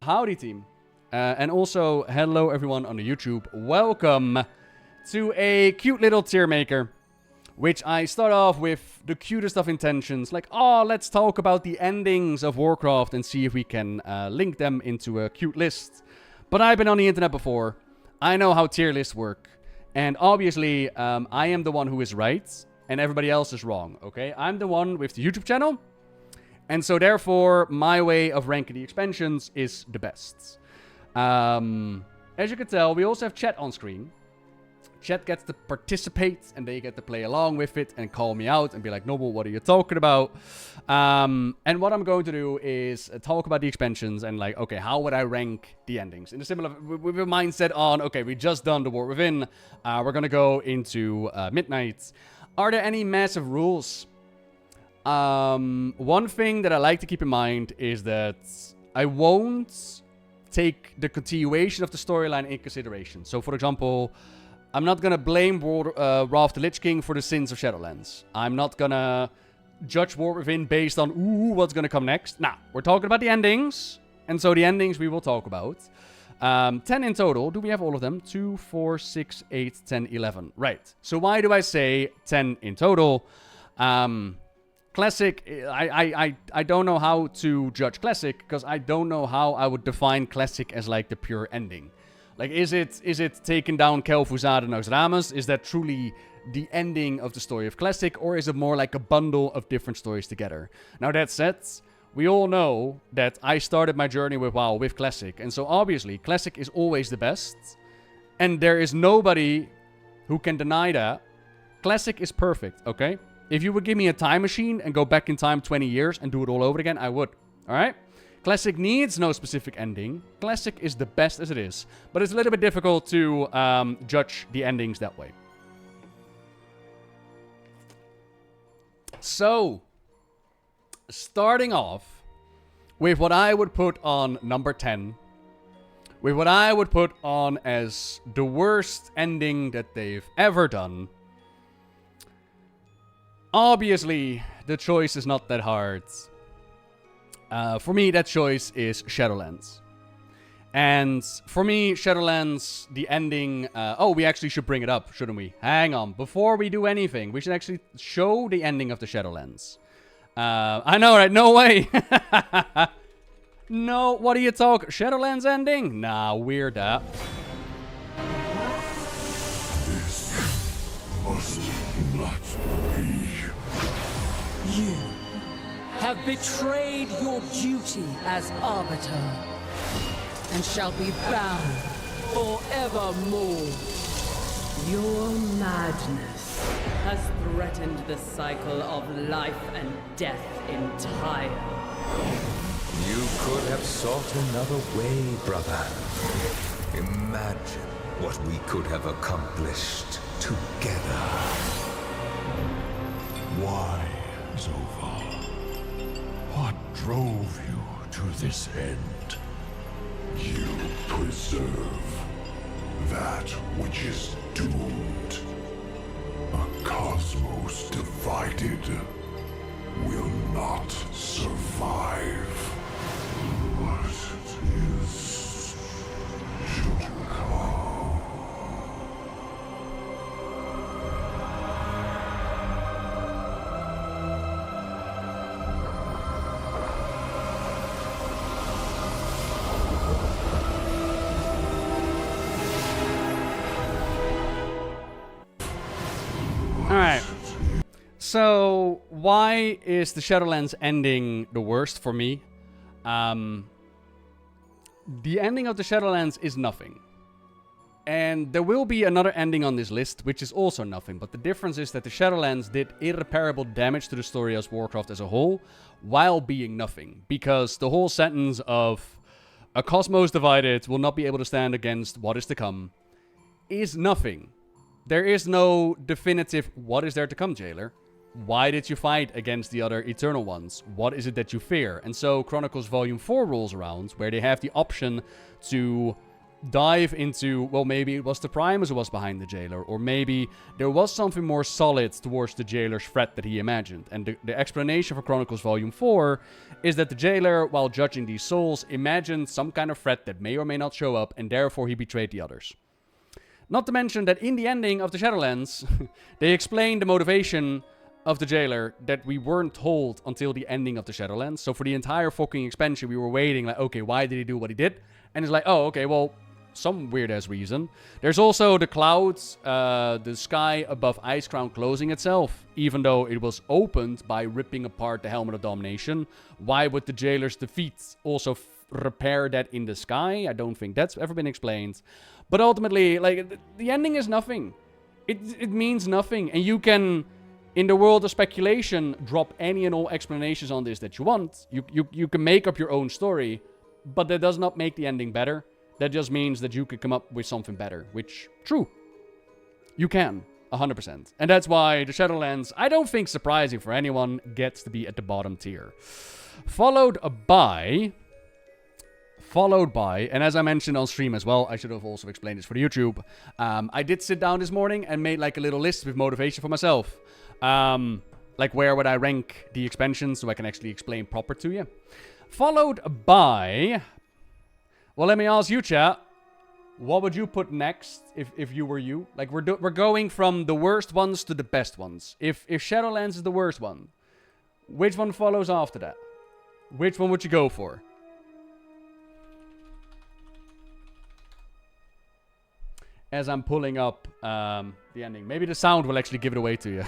Howdy team. And also, hello everyone on the YouTube. Welcome to a cute little tier maker, which I start off with the cutest of intentions. Like, oh, let's talk about the endings of Warcraft and see if we can link them into a cute list. But I've been on the internet before. I know how tier lists work. And obviously, I am the one who is right and everybody else is wrong, okay? I'm the one with the YouTube channel. And so therefore, my way of ranking the expansions is the best. As you can tell, we also have chat on screen. Chat gets to participate and they get to play along with it and call me out and be like, Noble, what are you talking about? And what I'm going to do is talk about the expansions and like, okay, how would I rank the endings? In a similar, with a mindset on, okay, we just done the War Within. We're going to go into Midnight. Are there any massive rules? One thing that I like to keep in mind is that I won't take the continuation of the storyline in consideration. So, for example, I'm not gonna blame Wrath the Lich King for the sins of Shadowlands. I'm not gonna judge War Within based on, ooh, what's gonna come next. Nah, we're talking about the endings. And so the endings we will talk about. 10 in total. Do we have all of them? 2, 4, 6, 8, 10, 11. Right. So why do I say 10 in total? Classic, I don't know how to judge Classic, because I don't know how I would define Classic as, like, the pure ending. Like, is it taking down Kel'Thuzad and Naxxramas? Is that truly the ending of the story of Classic, or is it more like a bundle of different stories together? Now, that said, we all know that I started my journey with WoW with Classic, and so obviously, Classic is always the best, and there is nobody who can deny that. Classic is perfect, okay? If you would give me a time machine and go back in time 20 years and do it all over again, I would. Alright? Classic needs no specific ending. Classic is the best as it is. But it's a little bit difficult to judge the endings that way. So, starting off with what I would put on number 10. With what I would put on as the worst ending that they've ever done. Obviously, the choice is not that hard. For me, that choice is Shadowlands. And for me, Shadowlands, the ending... oh, we actually should bring it up, shouldn't we? Hang on. Before we do anything, we should actually show the ending of the Shadowlands. I know, right? No way! No, what are you talking? Shadowlands ending? Nah, weird that. This must not be. You have betrayed your duty as Arbiter, and shall be bound forevermore. Your madness has threatened the cycle of life and death entire. You could have sought another way, brother. Imagine what we could have accomplished together. Why so far? What drove you to this end? You preserve that which is doomed. A cosmos divided will not survive. What is should come. Alright. So, why is the Shadowlands ending the worst for me? The ending of the Shadowlands is nothing. And there will be another ending on this list, which is also nothing. But the difference is that the Shadowlands did irreparable damage to the story of Warcraft as a whole, while being nothing. Because the whole sentence of a cosmos divided will not be able to stand against what is to come is nothing. There is no definitive what is there to come, Jailer. Why did you fight against the other Eternal Ones? What is it that you fear? And so Chronicles Volume 4 rolls around, where they have the option to dive into, well, maybe it was the Primus who was behind the jailer, or maybe there was something more solid towards the jailer's threat that he imagined. And the explanation for Chronicles Volume 4 is that the jailer, while judging these souls, imagined some kind of threat that may or may not show up, and therefore he betrayed the others. Not to mention that in the ending of the Shadowlands, they explain the motivation of the jailer that we weren't told until the ending of the Shadowlands. So for the entire fucking expansion, we were waiting like, okay, why did he do what he did? And it's like, oh, okay, well, some weird-ass reason. There's also the clouds, the sky above Icecrown closing itself, even though it was opened by ripping apart the Helmet of Domination. Why would the jailer's defeat also repair that in the sky? I don't think that's ever been explained. But ultimately, like, the ending is nothing. It means nothing. And you can, in the world of speculation, drop any and all explanations on this that you want. You can make up your own story, but that does not make the ending better. That just means that you could come up with something better, which, true, you can, 100%. And that's why the Shadowlands, I don't think surprising for anyone, gets to be at the bottom tier. Followed by, and as I mentioned on stream as well, I should have also explained this for the YouTube, I did sit down this morning and made like a little list with motivation for myself. Like where would I rank the expansions so I can actually explain proper to you. Followed by... Well, let me ask you, chat. What would you put next if you were you? Like, we're going from the worst ones to the best ones. If Shadowlands is the worst one, which one follows after that? Which one would you go for? As I'm pulling up the ending. Maybe the sound will actually give it away to you.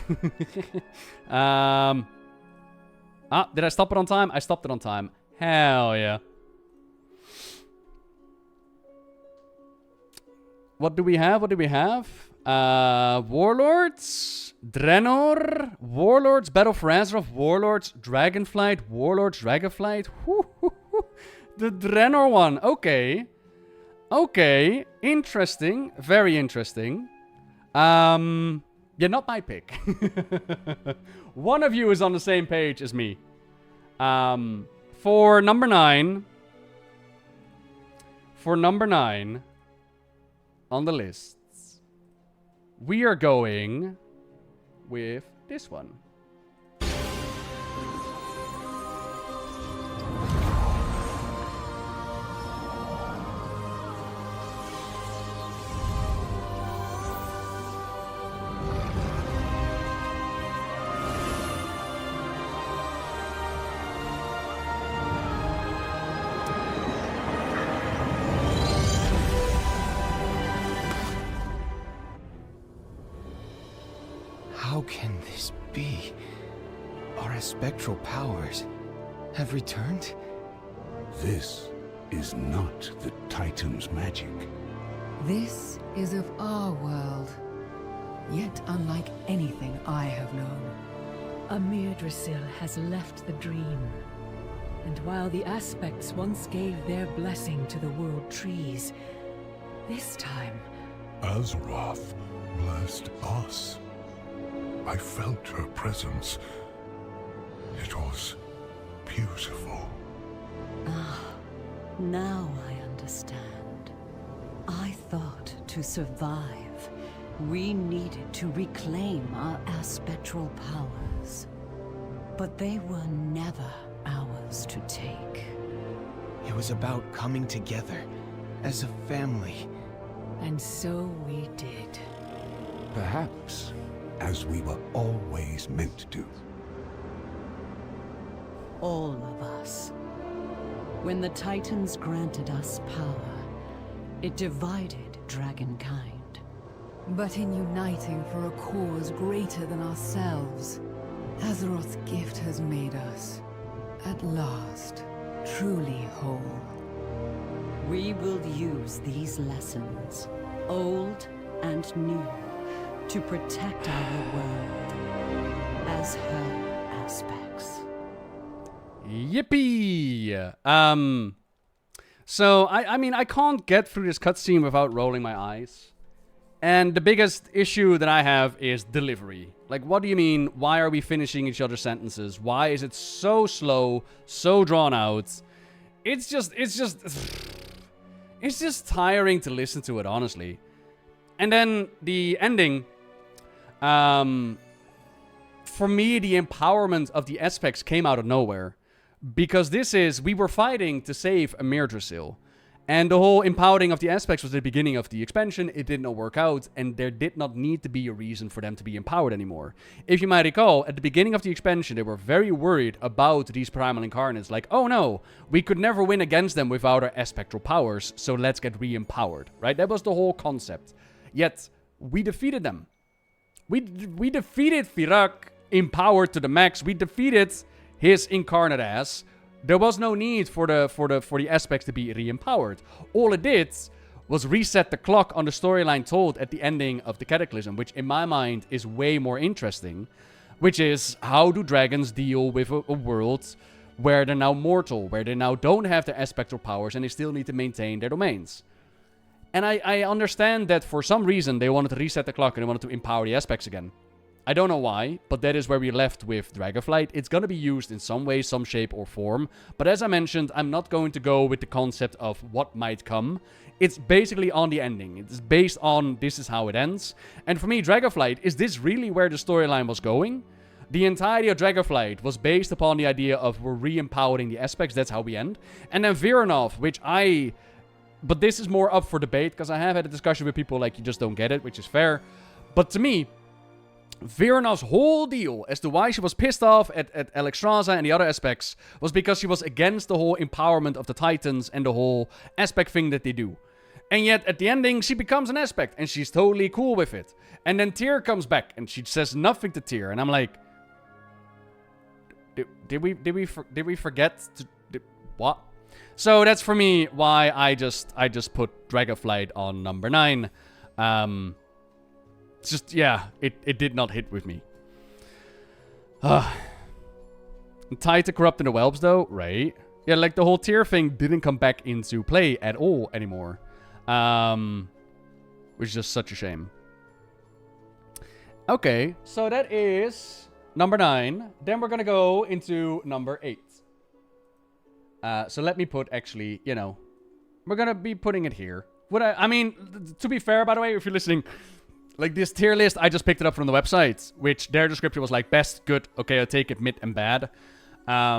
Did I stop it on time? I stopped it on time. Hell yeah. What do we have? Warlords, Draenor, Warlords, Battle for Azeroth, Warlords, Dragonflight, Warlords, Dragonflight. The Draenor one. Okay. Okay. Interesting. Very interesting. Yeah, not my pick. One of you is on the same page as me. For number 9. On the lists, we are going with this one. How can this be? Our spectral powers have returned? This is not the Titan's magic. This is of our world, yet unlike anything I have known. Amir Drasil has left the dream. And while the aspects once gave their blessing to the world trees, this time... Azeroth blessed us. I felt her presence. It was beautiful. Ah, now I understand. I thought to survive, we needed to reclaim our aspectral powers. But they were never ours to take. It was about coming together as a family. And so we did. Perhaps as we were always meant to. All of us. When the Titans granted us power, it divided dragonkind. But in uniting for a cause greater than ourselves, Azeroth's gift has made us, at last, truly whole. We will use these lessons, old and new, to protect our world as her aspects. Yippee! So, I mean, I can't get through this cutscene without rolling my eyes. And the biggest issue that I have is delivery. Like, what do you mean? Why are we finishing each other's sentences? Why is it so slow, so drawn out? It's just... It's just tiring to listen to it, honestly. And then the ending, for me, the empowerment of the aspects came out of nowhere. Because we were fighting to save Mueh'zala. And the whole empowering of the aspects was the beginning of the expansion. It did not work out, and there did not need to be a reason for them to be empowered anymore. If you might recall, at the beginning of the expansion, they were very worried about these primal incarnates. Like, oh no, we could never win against them without our aspectral powers, so let's get re-empowered, right? That was the whole concept. Yet, we defeated them. We defeated Firak, empowered to the max. We defeated his incarnate ass. There was no need for the aspects to be re-empowered. All it did was reset the clock on the storyline told at the ending of the Cataclysm, which in my mind is way more interesting, which is how do dragons deal with a world where they're now mortal, where they now don't have their aspectal powers and they still need to maintain their domains. And I understand that for some reason they wanted to reset the clock and they wanted to empower the aspects again. I don't know why, but that is where we left with Dragonflight. It's going to be used in some way, some shape or form. But as I mentioned, I'm not going to go with the concept of what might come. It's basically on the ending. It's based on this is how it ends. And for me, Dragonflight, is this really where the storyline was going? The entirety of Dragonflight was based upon the idea of we're re-empowering the aspects. That's how we end. And then Viranov, but this is more up for debate, because I have had a discussion with people like you just don't get it, which is fair. But to me, Viranov's whole deal as to why she was pissed off at Alexstrasza and the other aspects was because she was against the whole empowerment of the Titans and the whole aspect thing that they do. And yet, at the ending, she becomes an aspect, and she's totally cool with it. And then Tyr comes back, and she says nothing to Tyr, and I'm like, did we forget to what? So that's for me why I just put Dragonflight on number 9. Just, yeah, it did not hit with me. Tied to Corrupt in the Whelps, though, right? Yeah, like the whole Tyr thing didn't come back into play at all anymore. Which is just such a shame. Okay, so that is number 9. Then we're gonna go into number 8. So let me put, actually, we're gonna be putting it here. I mean, to be fair, by the way, if you're listening, like this tier list, I just picked it up from the website, which their description was like best, good, okay, I'll take it, mid, and bad. I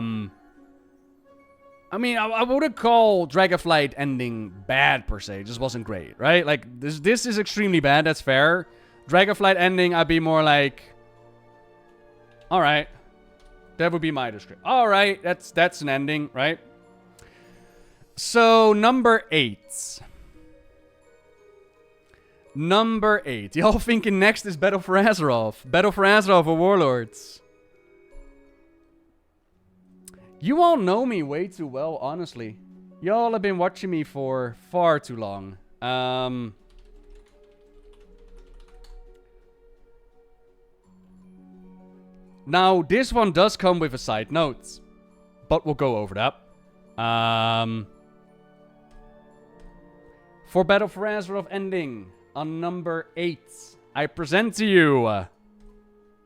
mean, I wouldn't call Dragonflight ending bad per se. It just wasn't great, right? Like this is extremely bad. That's fair. Dragonflight ending, I'd be more like, all right, that would be my description. All right, that's an ending, right? So number 8. Number 8. Y'all thinking next is Battle for Azeroth. Battle for Azeroth or Warlords. You all know me way too well, honestly. Y'all have been watching me for far too long. Now, this one does come with a side note. But we'll go over that. For Battle for Azeroth ending... on number 8, I present to you...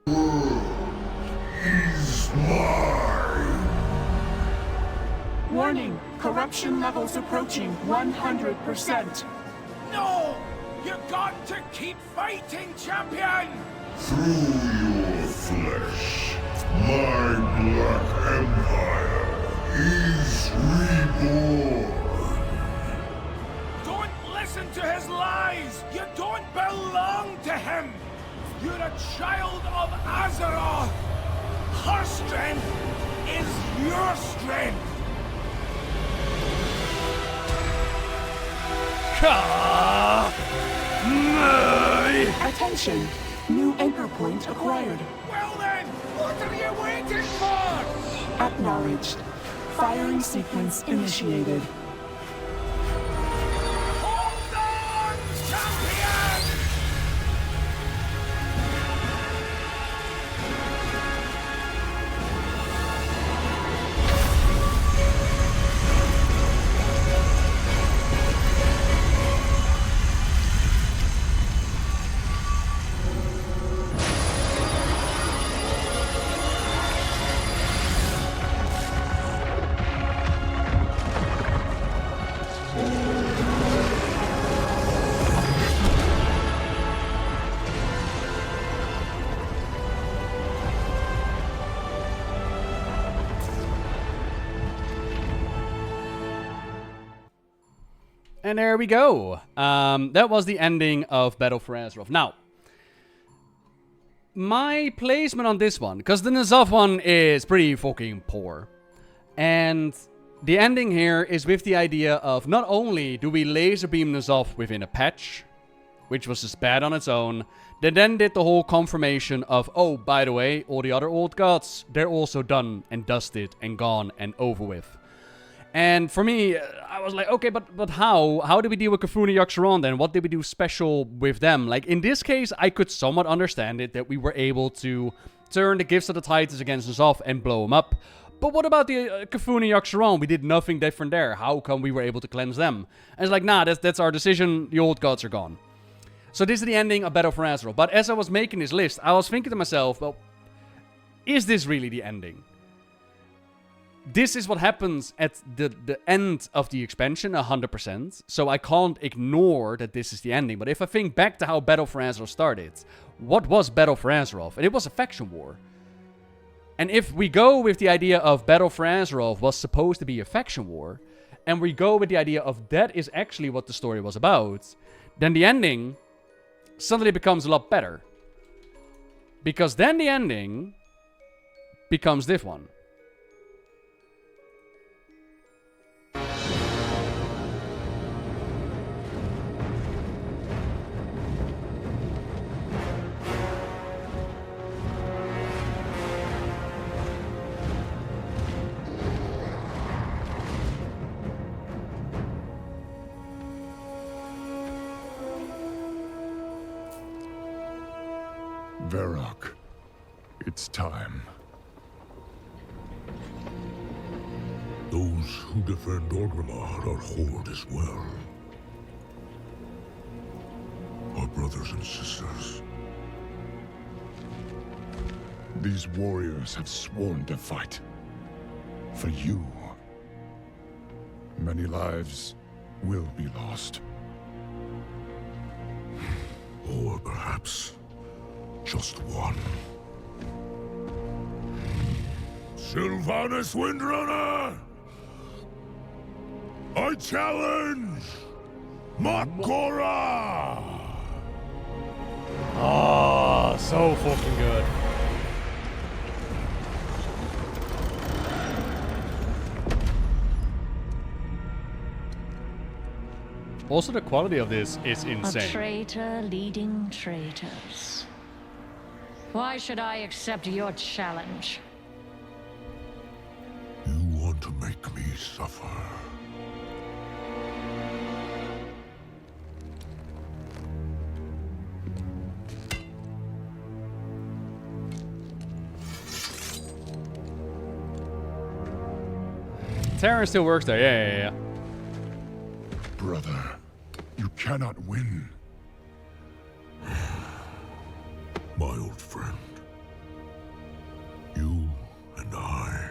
He's mine! Warning, corruption levels approaching 100%. No! You got to keep fighting, champion! Through your flesh, my Black Empire is reborn! Listen to his lies! You don't belong to him! You're a child of Azeroth! Her strength is your strength! Attention! New anchor point acquired. Well then, what are you waiting for? Acknowledged. Firing sequence initiated. And there we go. That was the ending of Battle for Azeroth. Now, my placement on this one, because the N'Zoth one is pretty fucking poor. And the ending here is with the idea of not only do we laser beam N'Zoth within a patch, which was just bad on its own, they then did the whole confirmation of, oh, by the way, all the other old gods, they're also done and dusted and gone and over with. And for me, I was like, okay, but how? How did we deal with K'Fune Yogg-Saron then? What did we do special with them? Like, in this case, I could somewhat understand it, that we were able to turn the Gifts of the Titans against N'Zoth and blow them up. But what about the K'Fune Yogg-Saron? We did nothing different there. How come we were able to cleanse them? And it's like, nah, that's our decision. The old gods are gone. So this is the ending of Battle for Azeroth. But as I was making this list, I was thinking to myself, well, is this really the ending? This is what happens at the end of the expansion, 100%. So I can't ignore that this is the ending. But if I think back to how Battle for Azeroth started, what was Battle for Azeroth? And it was a faction war. And if we go with the idea of Battle for Azeroth was supposed to be a faction war, and we go with the idea of that is actually what the story was about, then the ending suddenly becomes a lot better. Because then the ending becomes this one. Varrock, it's time. Those who defend Orgrimmar are Horde as well. Our brothers and sisters. These warriors have sworn to fight. For you. Many lives will be lost. Or perhaps just one. Sylvanas Windrunner! I challenge Mak'gora! Oh, so fucking good. Also, the quality of this is insane. A traitor leading traitors. Why should I accept your challenge? You want to make me suffer. Terran still works there, yeah. Brother, you cannot win. My old friend. You and I.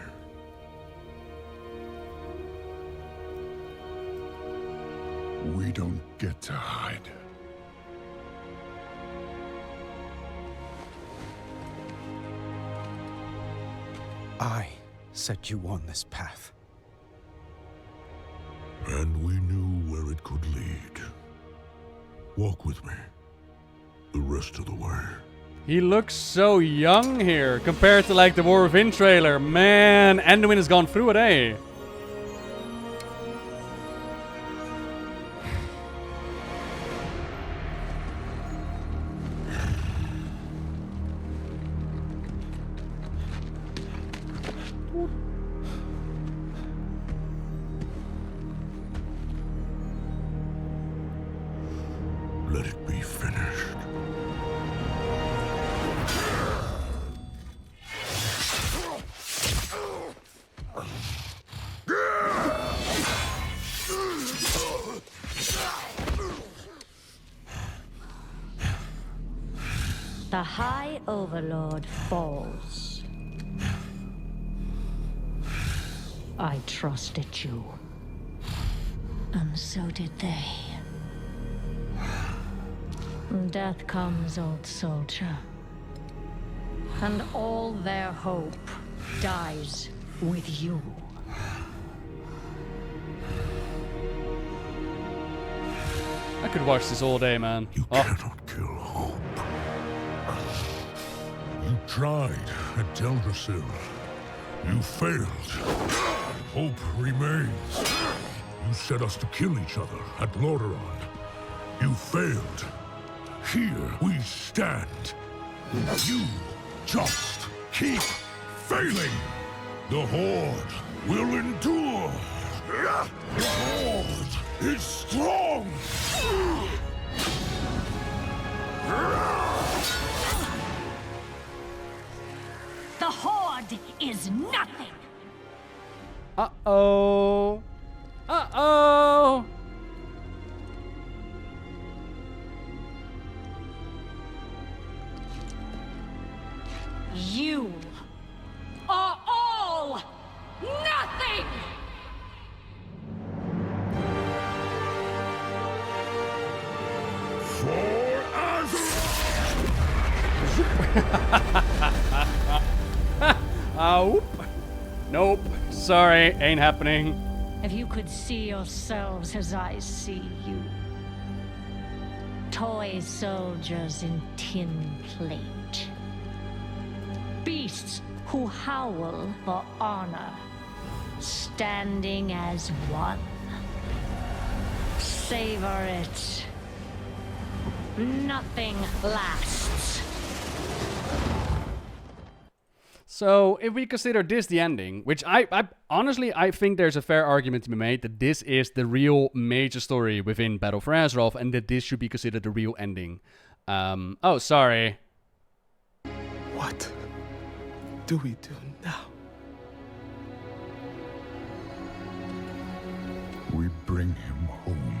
We don't get to hide. I set you on this path. And we knew where it could lead. Walk with me. The rest of the way. He looks so young here compared to like the War Within trailer. Man, Anduin has gone through it, eh? Let it be finished. The High Overlord falls. I trusted you. And so did they. Death comes, old soldier. And all their hope dies with you. could watch this all day, man. You cannot kill hope. You tried at Teldrassil. You failed. Hope remains. You set us to kill each other at Lordaeron. You failed. Here we stand. You just keep failing. The Horde will endure. The Horde is strong. The Horde is nothing. Uh-oh. Uh-oh. You are all nothing! For Oop. Nope. Sorry, ain't happening. If you could see yourselves as I see you. Toy soldiers in tin plate. Beasts who howl for honor. Standing as one. Savor it. Nothing lasts. So, if we consider this the ending, which I honestly, I think there's a fair argument to be made that this is the real major story within Battle for Azeroth, and that this should be considered the real ending. Oh, sorry. What do we do now? We bring him home.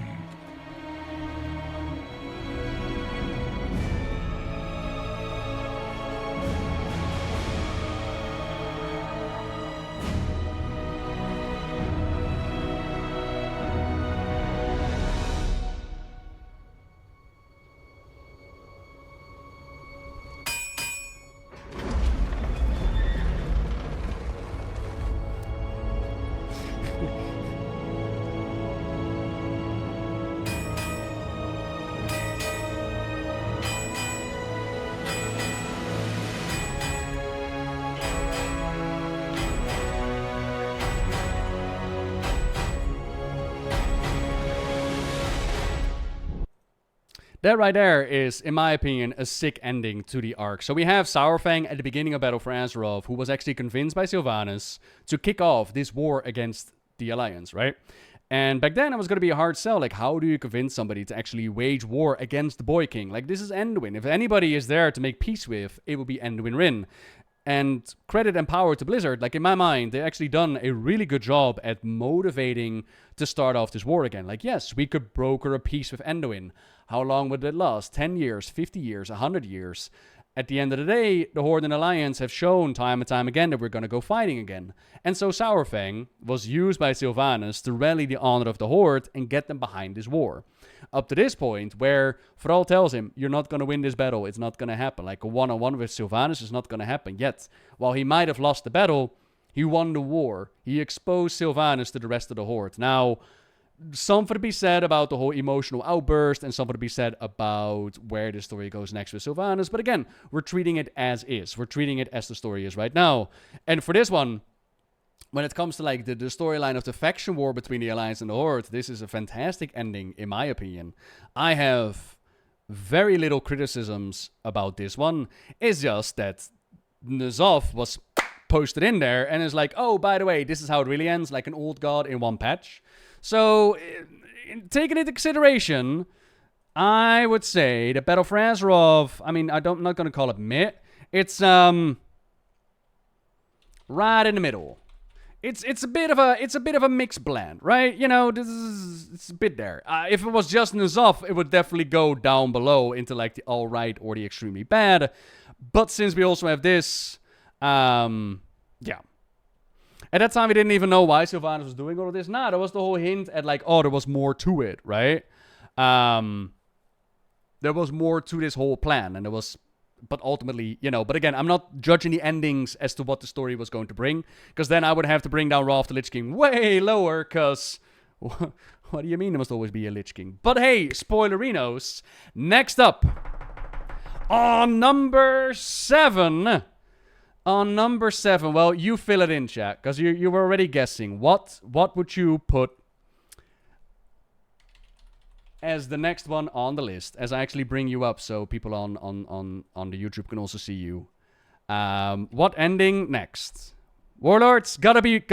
That right there is, in my opinion, a sick ending to the arc. So we have Saurfang at the beginning of Battle for Azeroth, who was actually convinced by Sylvanas to kick off this war against the Alliance, right? And back then it was going to be a hard sell. Like, how do you convince somebody to actually wage war against the Boy King? Like, this is Anduin. If anybody is there to make peace with, it will be Anduin Wrynn. And credit and power to Blizzard. Like, in my mind, they've actually done a really good job at motivating to start off this war again. Like, yes, we could broker a peace with Anduin. How long would it last? 10 years, 50 years, 100 years? At the end of the day, the Horde and Alliance have shown time and time again that we're going to go fighting again. And so Saurfang was used by Sylvanas to rally the honor of the Horde and get them behind this war. Up to this point, where Thrall tells him, you're not going to win this battle, it's not going to happen. Like, a one-on-one with Sylvanas is not going to happen. Yet, while he might have lost the battle, he won the war. He exposed Sylvanas to the rest of the Horde. Now, something to be said about the whole emotional outburst and something to be said about where the story goes next with Sylvanas. But again, we're treating it as is. We're treating it as the story is right now. And for this one, when it comes to like the storyline of the faction war between the Alliance and the Horde, this is a fantastic ending, in my opinion. I have very little criticisms about this one. It's just that N'Zoth was posted in there and is like, oh, by the way, this is how it really ends, like an old god in one patch. So, taking into consideration, I would say that Battle for Azeroth, I mean, I'm not going to call it meh. It's, right in the middle. It's a bit of a mixed blend, right? You know, it's a bit there. If it was just N'Zoth, it would definitely go down below into like the alright or the extremely bad. But since we also have this, yeah. At that time, we didn't even know why Sylvanas was doing all of this. Nah, there was the whole hint at like, oh, there was more to it, right? There was more to this whole plan, and there was, but ultimately, you know, but again, I'm not judging the endings as to what the story was going to bring, because then I would have to bring down Wrath of the Lich King way lower, because What do you mean there must always be a Lich King? But hey, spoilerinos. Next up, on number 7. On number 7, well, you fill it in, chat, because you were already guessing. What would you put as the next one on the list? As I actually bring you up, so people on the YouTube can also see you. What ending next? Warlords, gotta be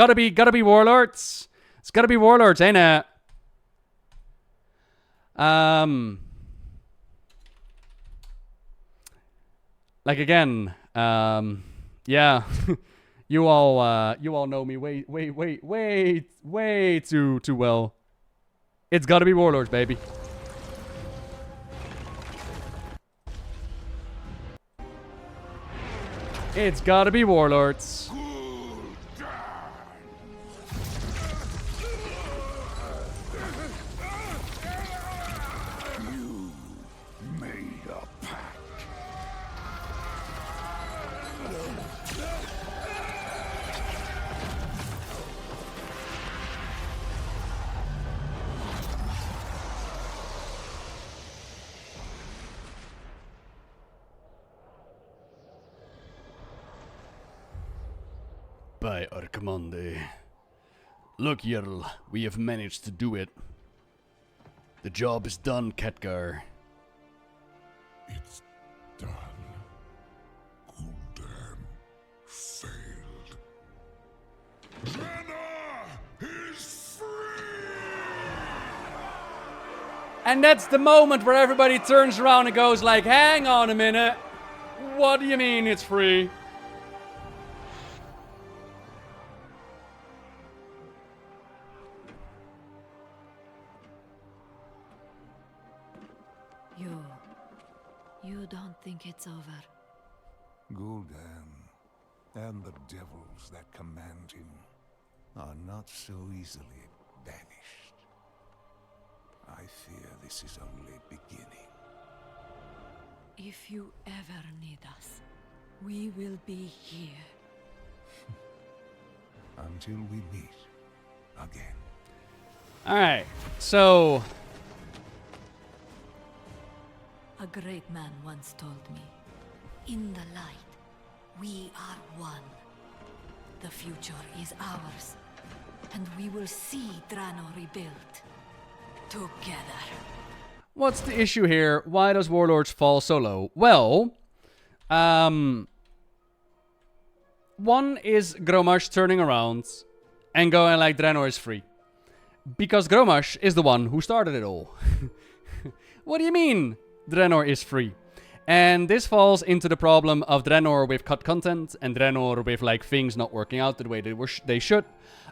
Warlords. It's gotta be Warlords, ain't it? Like again, yeah, you all know me way too well. It's gotta be Warlords, baby. It's gotta be Warlords. You made a pact. By Archimonde. Look, Yerl, we have managed to do it. The job is done, Khadgar. It's done. Gul'dan failed. Draenor is free! And that's the moment where everybody turns around and goes like, hang on a minute. What do you mean it's free? You don't think it's over? Gul'dan and the devils that command him are not so easily banished. I fear this is only beginning. If you ever need us, we will be here. Until we meet again. Alright, so A great man once told me, in the light, we are one. The future is ours, and we will see Draenor rebuilt. Together. what's the issue here? Why does Warlords fall so low? Well, one is Gromash turning around and going like Draenor is free. Because Gromash is the one who started it all. What do you mean Draenor is free? And this falls into the problem of Draenor with cut content and Draenor with like things not working out the way they should.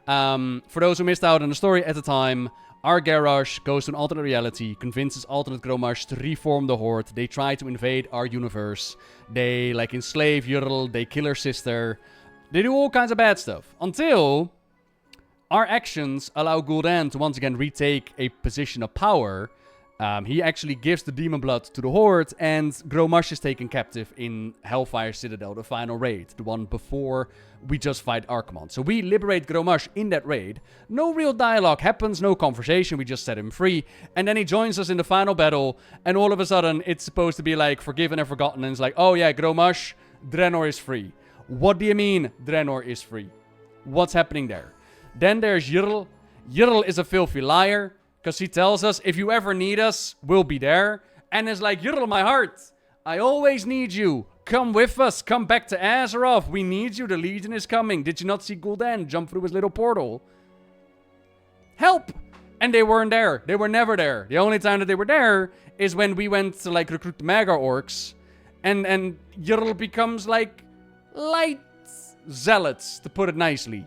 For those who missed out on the story at the time, our Garrosh goes to an alternate reality, convinces alternate Gromash to reform the Horde. They try to invade our universe. They like enslave Yrl, they kill her sister. They do all kinds of bad stuff. Until our actions allow Gul'dan to once again retake a position of power. He actually gives the demon blood to the Horde, and Gromash is taken captive in Hellfire Citadel, the final raid, the one before we just fight Archimonde. So we liberate Gromash in that raid. No real dialogue happens, no conversation, we just set him free, and then he joins us in the final battle, and all of a sudden it's supposed to be like forgiven and forgotten, and it's like, oh yeah, Gromash, Draenor is free. What do you mean Draenor is free? What's happening there? Then there's Yrl. Yrl is a filthy liar. Because he tells us, if you ever need us, we'll be there. And it's like, Yrl, my heart, I always need you. Come with us. Come back to Azeroth. We need you. The Legion is coming. Did you not see Gul'dan jump through his little portal? Help! And they weren't there. They were never there. The only time that they were there is when we went to, like, recruit the Mega Orcs. And Yrl becomes, like, light zealots, to put it nicely.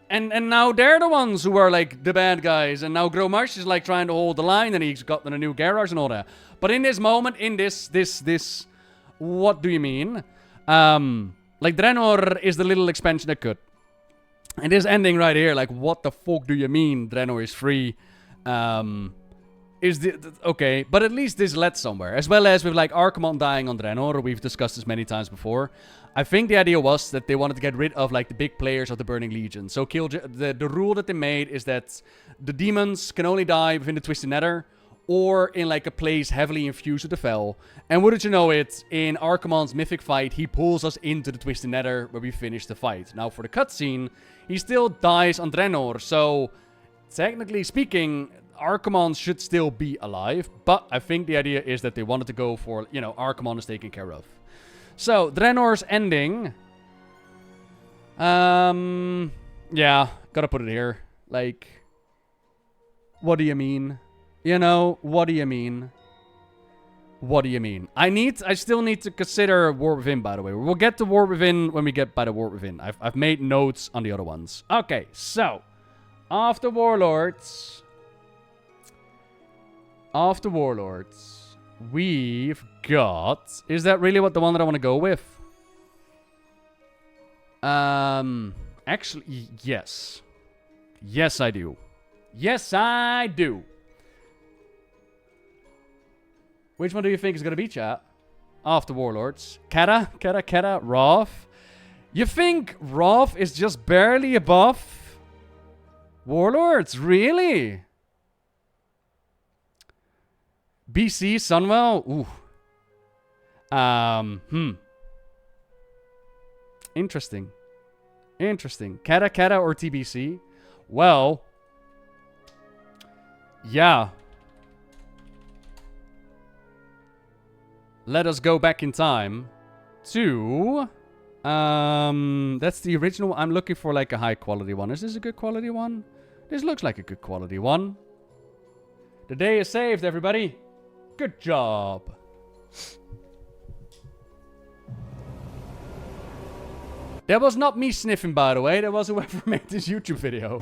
And now they're the ones who are, like, the bad guys. And now Gromash is, like, trying to hold the line. And he's gotten a new Garrosh and all that. But in this moment, in this... What do you mean? Like, Draenor is the little expansion that could. And this ending right here, like, what the fuck do you mean Draenor is free? is okay, but at least this led somewhere. As well as with like Archimonde dying on Draenor, we've discussed this many times before. I think the idea was that they wanted to get rid of like the big players of the Burning Legion. So the rule that they made is that the demons can only die within the Twisted Nether or in like a place heavily infused with the Fel. And wouldn't you know it, in Archimonde's mythic fight, he pulls us into the Twisted Nether where we finish the fight. Now for the cutscene, he still dies on Draenor, so technically speaking, Archimonde should still be alive, but I think the idea is that they wanted to go for, you know, Archimonde is taken care of. So, Draenor's ending. Yeah, gotta put it here. Like, what do you mean? You know, what do you mean? What do you mean? I still need to consider War Within, by the way. We'll get to War Within when we get by the War Within. I've made notes on the other ones. Okay, so, after Warlords, we've got... Is that really the one that I want to go with? Actually, yes. Yes, I do. Yes, I do. Which one do you think is going to be, chat? After Warlords. Kata, Wrath. You think Wrath is just barely above Warlords? Really? BC, Sunwell? Ooh. Interesting. Kata or TBC? Well. Yeah. Let us go back in time to... that's the original. I'm looking for like a high quality one. Is this a good quality one? This looks like a good quality one. The day is saved, everybody. Good job. That was not me sniffing, by the way. That was whoever made this YouTube video.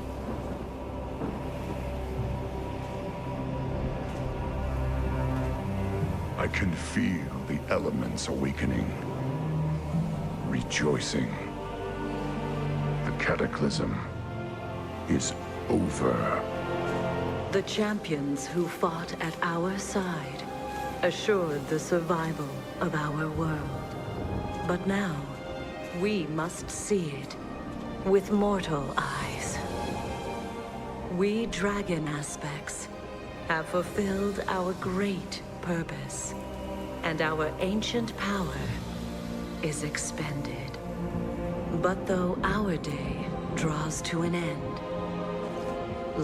I can feel the elements awakening, rejoicing. The cataclysm is over. The champions who fought at our side assured the survival of our world. But now, we must see it with mortal eyes. We dragon aspects have fulfilled our great purpose, and our ancient power is expended. But though our day draws to an end,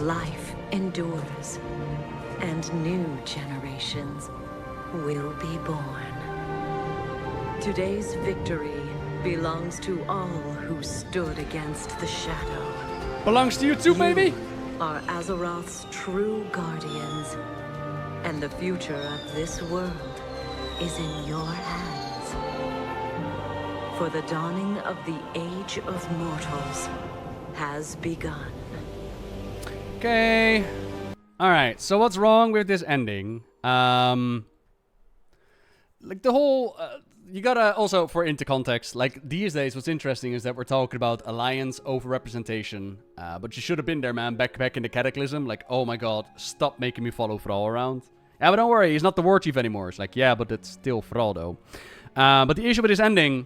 life endures, and new generations will be born. Today's victory belongs to all who stood against the shadow. Belongs to you too, baby! Are Azeroth's true guardians, and the future of this world is in your hands. For the dawning of the Age of Mortals has begun. Okay. Alright, so what's wrong with this ending? Like the whole... you gotta also, for into context, like these days what's interesting is that we're talking about alliance over representation. But you should have been there, man, back in the Cataclysm. Like, oh my god, stop making me follow Thrall around. Yeah, but don't worry, he's not the war chief anymore. It's like, yeah, but it's still Thrall though. But the issue with this ending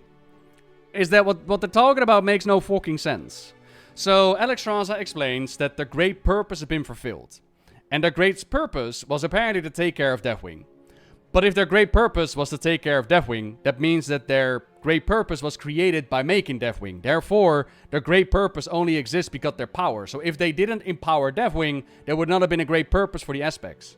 is that what they're talking about makes no fucking sense. So Alexstrasza explains that their great purpose has been fulfilled. And their great purpose was apparently to take care of Deathwing. But if their great purpose was to take care of Deathwing, that means that their great purpose was created by making Deathwing. Therefore, their great purpose only exists because of their power. So if they didn't empower Deathwing, there would not have been a great purpose for the aspects.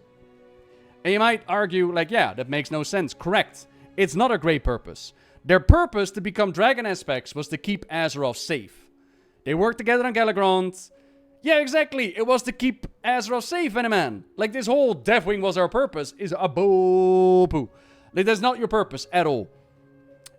And you might argue, like, yeah, that makes no sense. Correct. It's not a great purpose. Their purpose to become Dragon Aspects was to keep Azeroth safe. They worked together on Galagrond. Yeah, exactly. It was to keep Azeroth safe, man. Like, this whole Deathwing was our purpose is a boo-poo. Like, that's not your purpose at all.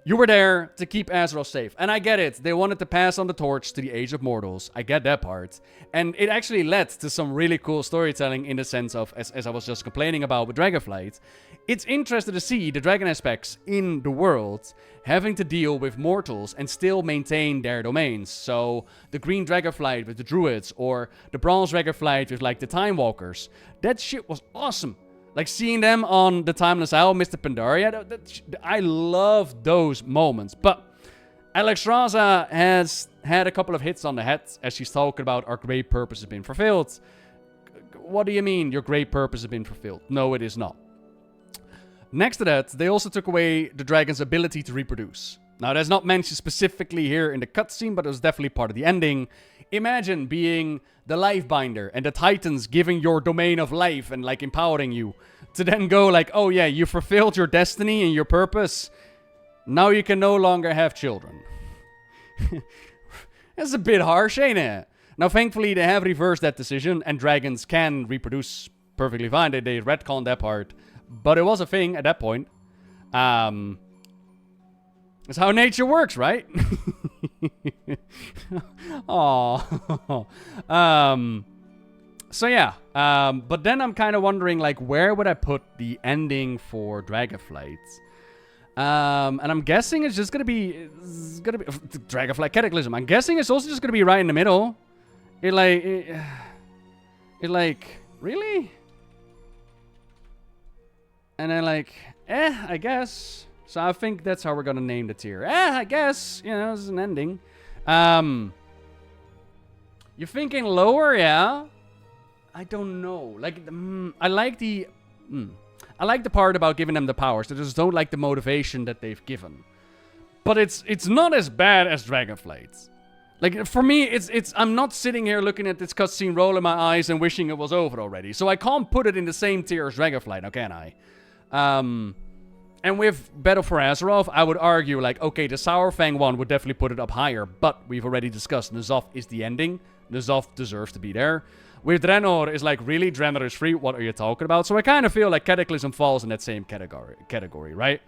You were there to keep Azeroth safe. And I get it. They wanted to pass on the torch to the Age of Mortals. I get that part. And it actually led to some really cool storytelling in the sense of, as I was just complaining about with Dragonflight, it's interesting to see the dragon aspects in the world having to deal with mortals and still maintain their domains. So the green Dragonflight with the druids, or the bronze Dragonflight with like the Time Walkers. That shit was awesome. Like, seeing them on the Timeless Isle, Mr. Pandaria, I love those moments. But Alexstrasza has had a couple of hits on the head as she's talking about our great purpose has been fulfilled. What do you mean your great purpose has been fulfilled? No, it is not. Next to that, they also took away the dragon's ability to reproduce. Now, that's not mentioned specifically here in the cutscene, but it was definitely part of the ending. Imagine being the Lifebinder and the Titans giving your domain of life and like empowering you to then go like, oh yeah, you fulfilled your destiny and your purpose. Now you can no longer have children. That's a bit harsh, ain't it? Now, thankfully, they have reversed that decision and dragons can reproduce perfectly fine. They retconned that part. But it was a thing at that point. It's how nature works, right? Aww. So yeah. But then I'm kind of wondering, like, where would I put the ending for Dragonflight? And I'm guessing it's just gonna be Dragonflight Cataclysm. I'm guessing it's also just gonna be right in the middle. It really? And then like, I guess. So I think that's how we're gonna name the tier. I guess. You know, this is an ending. You're thinking lower, yeah? I don't know. Like, I like the part about giving them the powers. I just don't like the motivation that they've given. But it's not as bad as Dragonflight. Like, for me, it's I'm not sitting here looking at this cutscene, rolling my eyes and wishing it was over already. So I can't put it in the same tier as Dragonflight, now can I? And with Battle for Azeroth, I would argue, like, okay, the Sourfang one would definitely put it up higher, but we've already discussed N'Zoth is the ending. N'Zoth deserves to be there. With Draenor, is like, really? Draenor is free? What are you talking about? So I kind of feel like Cataclysm falls in that same category, right?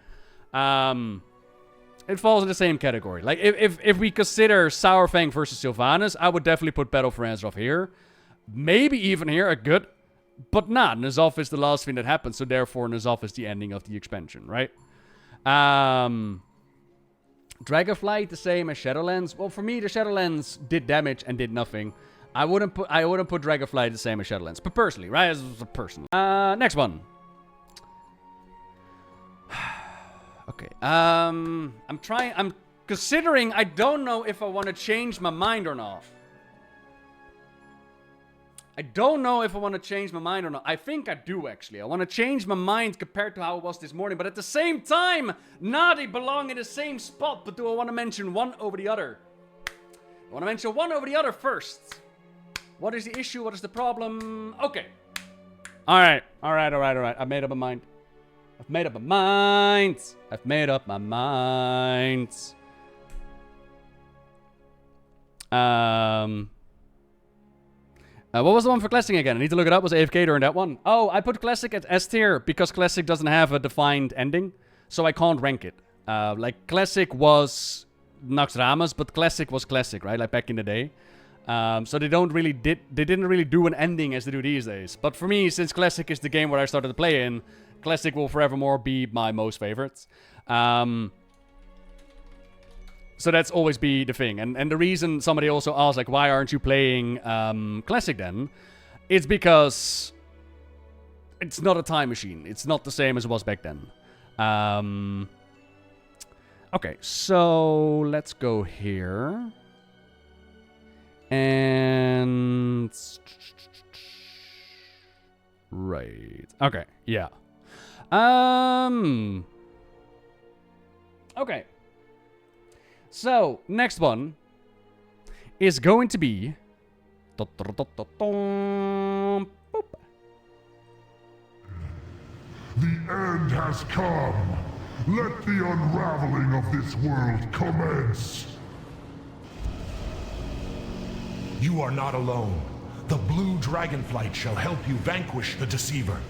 It falls in the same category. Like, if we consider Sourfang versus Sylvanas, I would definitely put Battle for Azeroth here. Maybe even here, a good... But not. N'Zoth is the last thing that happens, so therefore N'Zoth is the ending of the expansion, right? Dragonflight, the same as Shadowlands. Well, for me, the Shadowlands did damage and did nothing. I wouldn't put Dragonflight the same as Shadowlands, but personally, right? As a person. Next one. Okay. I'm considering. I don't know if I want to change my mind or not. I don't know if I want to change my mind or not. I think I do, actually. I want to change my mind compared to how it was this morning. But at the same time, they belong in the same spot. But do I want to mention one over the other? I want to mention one over the other first. What is the issue? What is the problem? Okay. All right. I made up my mind. I've made up my mind. What was the one for Classic again? I need to look it up. Was AFK during that one? Oh, I put Classic at S tier because Classic doesn't have a defined ending, so I can't rank it. Like, Classic was Naxxramas, but Classic was Classic, right? Like, back in the day. So they didn't really do an ending as they do these days. But for me, since Classic is the game where I started to play in, Classic will forevermore be my most favorites. So that's always be the thing. And the reason somebody also asked, like, why aren't you playing Classic then? It's because it's not a time machine. It's not the same as it was back then. Okay, so let's go here. And... Right. Okay, yeah. Okay. So, next one is going to be... The end has come. Let the unraveling of this world commence. You are not alone. The blue dragonflight shall help you vanquish the deceiver.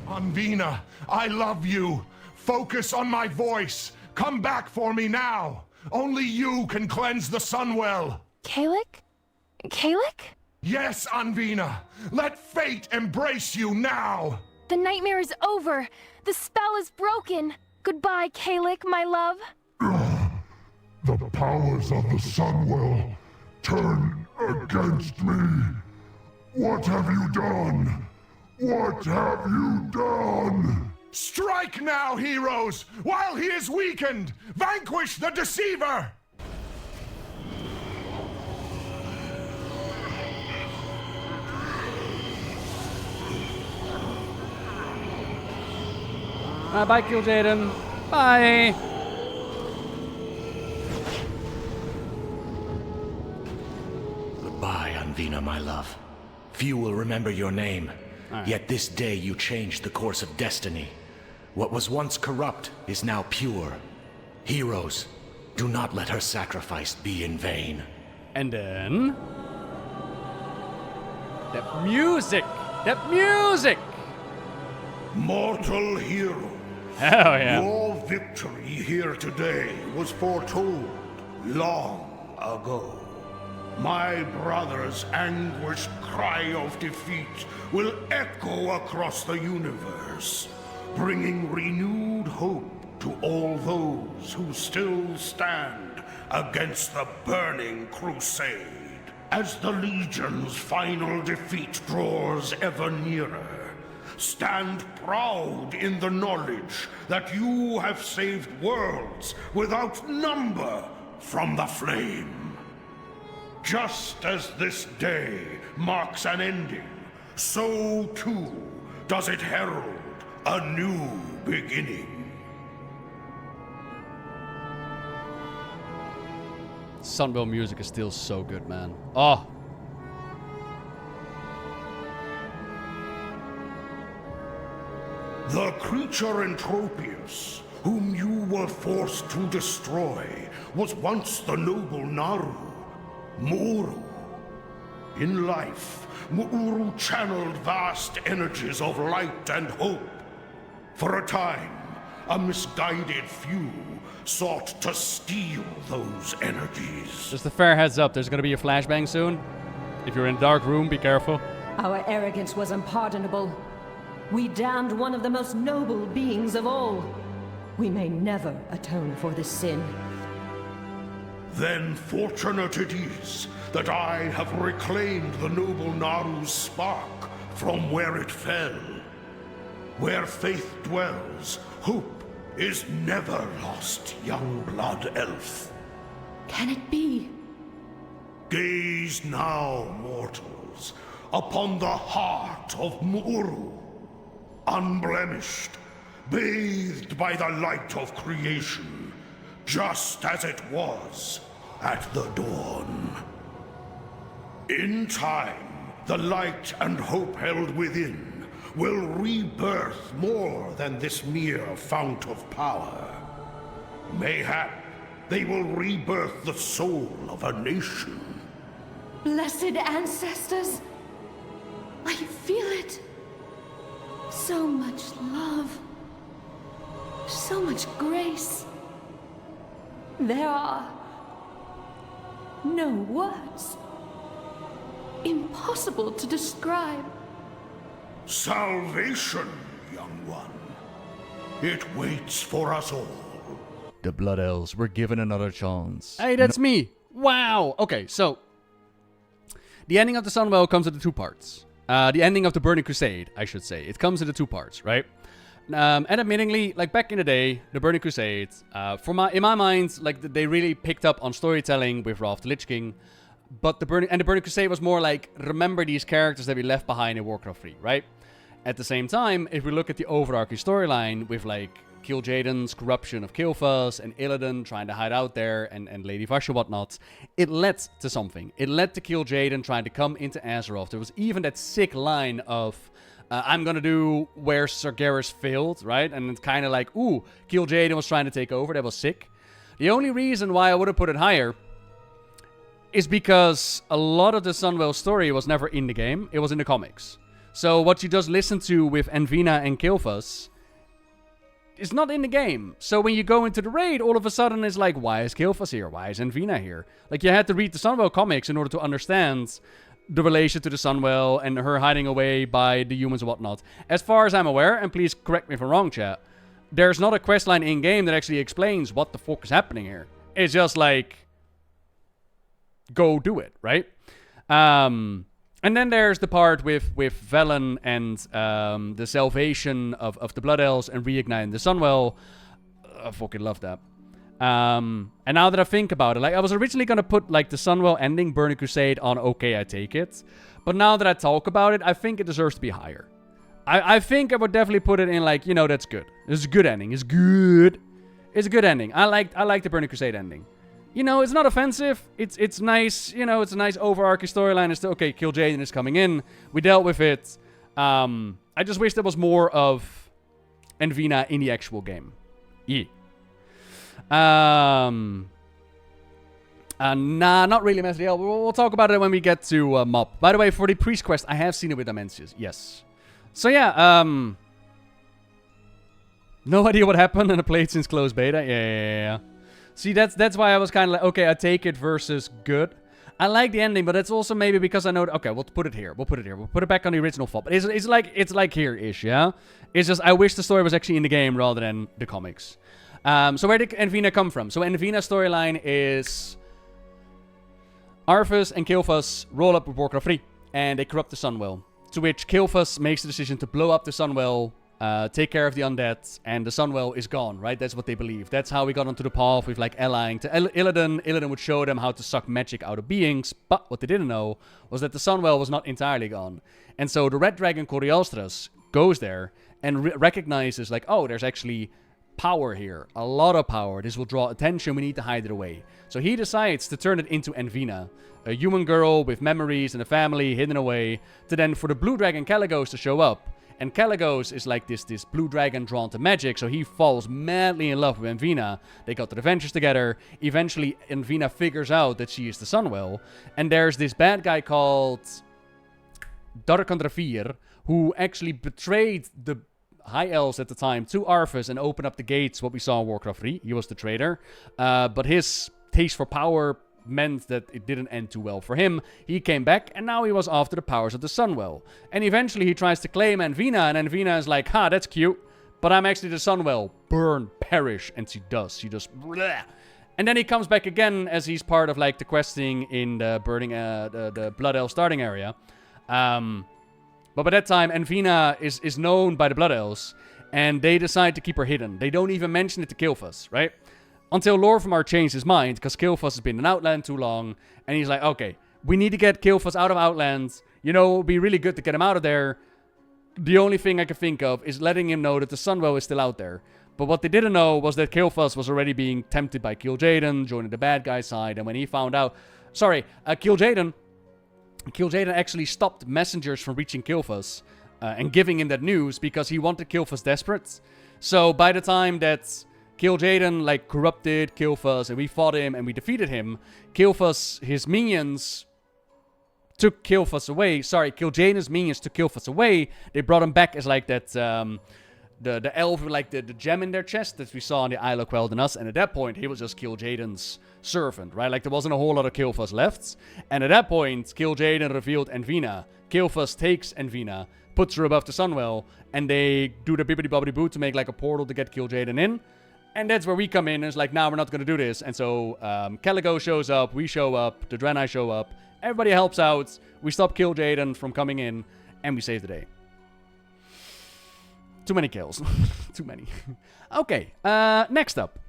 Anvina, I love you. Focus on my voice. Come back for me now! Only you can cleanse the Sunwell! Kalik? Kalik? Yes, Anvina! Let fate embrace you now! The nightmare is over! The spell is broken! Goodbye, Kalik, my love! The powers of the Sunwell turn against me! What have you done? What have you done? Strike now, heroes, while he is weakened! Vanquish the deceiver! Bye, kIl'jaeden. Bye. Goodbye, Anvina, my love. Few will remember your name, yet this day you changed the course of destiny. What was once corrupt is now pure. Heroes, do not let her sacrifice be in vain. And then... that music! That music! Mortal hero. Hell yeah. Your victory here today was foretold long ago. My brother's anguished cry of defeat will echo across the universe, bringing renewed hope to all those who still stand against the burning crusade. As the Legion's final defeat draws ever nearer, stand proud in the knowledge that you have saved worlds without number from the flame. Just as this day marks an ending, so too does it herald a new beginning. Sunwell music is still so good, man. Oh. The creature Entropius, whom you were forced to destroy, was once the noble Naru, Mu'uru. In life, Mu'uru channeled vast energies of light and hope. For a time, a misguided few sought to steal those energies. Just a fair heads up, there's gonna be a flashbang soon. If you're in a dark room, be careful. Our arrogance was unpardonable. We damned one of the most noble beings of all. We may never atone for this sin. Then fortunate it is that I have reclaimed the noble Naru's spark from where it fell. Where faith dwells, hope is never lost, young blood elf. Can it be? Gaze now, mortals, upon the heart of Mu'uru. Unblemished, bathed by the light of creation, just as it was at the dawn. In time, the light and hope held within will rebirth more than this mere fount of power. Mayhap they will rebirth the soul of a nation. Blessed ancestors, I feel it. So much love. So much grace. There are no words. Impossible to describe. Salvation, young one. It waits for us all. The Blood Elves were given another chance. Hey, that's me. Wow. Okay, so the ending of the Sunwell comes in two parts. The ending of the Burning Crusade, I should say. It comes into two parts, right? And admittingly, like back in the day, the Burning Crusade, in my mind, like they really picked up on storytelling with Wrath of the Lich King. But the Burning Crusade was more like, remember these characters that we left behind in Warcraft 3, right? At the same time, if we look at the overarching storyline with like kIl'jaeden's corruption of Kil'jaeden and Illidan trying to hide out there and Lady Vasha whatnot, it led to something. It led to kIl'jaeden trying to come into Azeroth. There was even that sick line of, I'm gonna do where Sargeras failed, right? And it's kind of like, ooh, kIl'jaeden was trying to take over. That was sick. The only reason why I would have put it higher is because a lot of the Sunwell story was never in the game. It was in the comics. So what you just listened to with Anvina and Kil'jaeden is not in the game. So when you go into the raid, all of a sudden it's like, why is Kil'jaeden here? Why is Envina here? Like, you had to read the Sunwell comics in order to understand the relation to the Sunwell and her hiding away by the humans and whatnot. As far as I'm aware, and please correct me if I'm wrong, chat, there's not a questline in-game that actually explains what the fuck is happening here. It's just like, go do it, right? And then there's the part with Velen and the salvation of the Blood Elves and reigniting the Sunwell. I fucking love that. And now that I think about it, like, I was originally gonna put like the Sunwell ending, Burning Crusade, on okay, I take it. But now that I talk about it, I think it deserves to be higher. I think I would definitely put it in like, you know, that's good. It's a good ending. It's good. It's a good ending. I like the Burning Crusade ending. You know, it's not offensive. It's nice. You know, it's a nice overarching storyline. It's still, okay, kIl'jaeden is coming in. We dealt with it. I just wish there was more of Envina in the actual game. Yeah. Nah, not really, Mesriel. We'll talk about it when we get to Mob. By the way, for the priest quest, I have seen it with Dimensius. Yes. So yeah, no idea what happened and I played since closed beta. Yeah. See, that's why I was kind of like, okay, I take it versus good. I like the ending, but it's also maybe because I know, okay, we'll put it here. We'll put it back on the original font. But it's like here-ish, yeah? It's just, I wish the story was actually in the game rather than the comics. So where did Envina come from? So Envina's storyline is Arthas and Kil'jaeden roll up with Warcraft 3, and they corrupt the Sunwell. To which Kil'jaeden makes the decision to blow up the Sunwell, take care of the undead, and the Sunwell is gone, right? That's what they believe. That's how we got onto the path with, like, allying to Illidan. Illidan would show them how to suck magic out of beings, but what they didn't know was that the Sunwell was not entirely gone. And so the Red Dragon kIl'jaeden goes there and recognizes, like, oh, there's actually power here. A lot of power. This will draw attention. We need to hide it away. So he decides to turn it into Envina, a human girl with memories and a family hidden away, to then for the Blue Dragon Caligos to show up. And Caligos is like this blue dragon drawn to magic, so he falls madly in love with Envina. They got their adventures together. Eventually, Envina figures out that she is the Sunwell. And there's this bad guy called Darkandrafir, who actually betrayed the High Elves at the time to Arthas and opened up the gates, what we saw in Warcraft 3. He was the traitor. But his taste for power meant that it didn't end too well for him. He came back, and now he was after the powers of the Sunwell. And eventually he tries to claim Envina, and Envina is like, ha, that's cute, but I'm actually the Sunwell. Burn, perish. And she does. She just... bleh. And then he comes back again as he's part of, like, the questing in the burning, the Blood Elf starting area. But by that time, Envina is known by the Blood Elves, and they decide to keep her hidden. They don't even mention it to Kil'jaeden, right? Until Lor'themar changed his mind, because Kil'jaeden has been in Outland too long, and he's like, okay, we need to get Kil'jaeden out of Outland. You know, it would be really good to get him out of there. The only thing I can think of is letting him know that the Sunwell is still out there. But what they didn't know was that Kil'jaeden was already being tempted by kIl'jaeden, joining the bad guy's side, and when he found out... Sorry, kIl'jaeden actually stopped messengers from reaching Kil'jaeden and giving him that news because he wanted Kil'jaeden desperate. So by the time that kIl'jaeden, like, corrupted Kil'jaeden and we fought him and we defeated him, Kil'jaeden, his minions took Kil'jaeden away. Sorry, kIl'jaeden's minions took Kil'jaeden away. They brought him back as, like, that, the elf with, like, the gem in their chest that we saw in the Isle of Quel'Danas. And at that point, he was just kIl'jaeden's servant, right? Like, there wasn't a whole lot of Kil'jaeden left. And at that point, kIl'jaeden revealed Envina. Kil'jaeden takes Envina, puts her above the Sunwell, and they do the bibbidi-bobbidi-boo to make, like, a portal to get kIl'jaeden in. And that's where we come in, and it's like, nah, we're not going to do this. And so, Caligo shows up, we show up, the Draenei show up, everybody helps out, we stop kIl'jaeden from coming in, and we save the day. Too many kills. Too many. Okay, next up.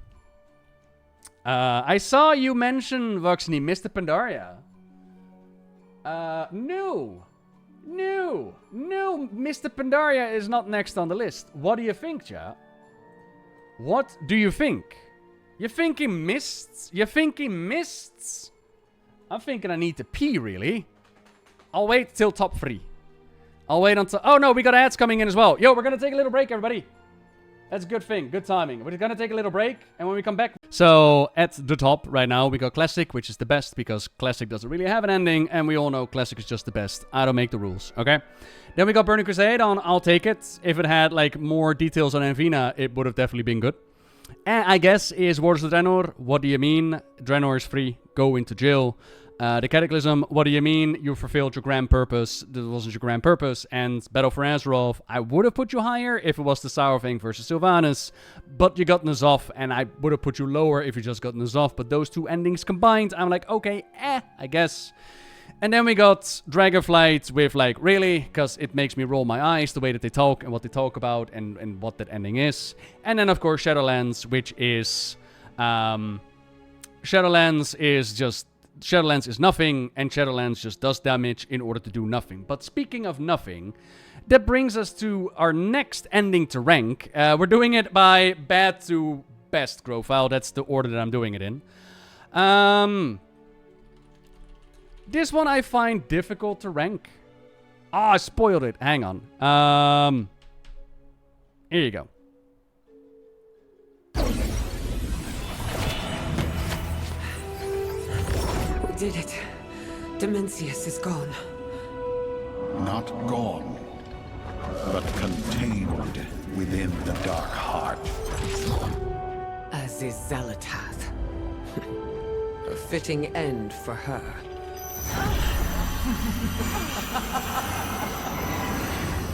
I saw you mention, Voxney, Mr. Pandaria. No, Mr. Pandaria is not next on the list. What do you think, chat? What do you think? You're thinking mists? You're thinking mists? I'm thinking I need to pee, really. I'll wait till top 3. I'll wait until... Oh, no, we got ads coming in as well. Yo, we're going to take a little break, everybody. That's a good thing. Good timing. We're gonna take a little break, and when we come back... So, at the top right now, we got Classic, which is the best, because Classic doesn't really have an ending, and we all know Classic is just the best. I don't make the rules, okay? Then we got Burning Crusade on I'll Take It. If it had, like, more details on Anvina, it would have definitely been good. And I guess is Wars of Draenor. What do you mean? Draenor is free. Go into jail. The Cataclysm, what do you mean? You fulfilled your grand purpose. That wasn't your grand purpose. And Battle for Azeroth, I would have put you higher if it was the Sourfang versus Sylvanas. But you got N'Zoth, and I would have put you lower if you just got N'Zoth. But those two endings combined, I'm like, okay, I guess. And then we got Dragonflight with, like, really? Because it makes me roll my eyes, the way that they talk and what they talk about and what that ending is. And then, of course, Shadowlands, which is... Shadowlands is nothing, and Shadowlands just does damage in order to do nothing. But speaking of nothing, that brings us to our next ending to rank. We're doing it by bad to best, Grofile. That's the order that I'm doing it in. This one I find difficult to rank. Ah, I spoiled it. Hang on. Here you go. Did it. Dimensius is gone. Not gone, but contained within the dark heart. As is Xal'atath. A fitting end for her.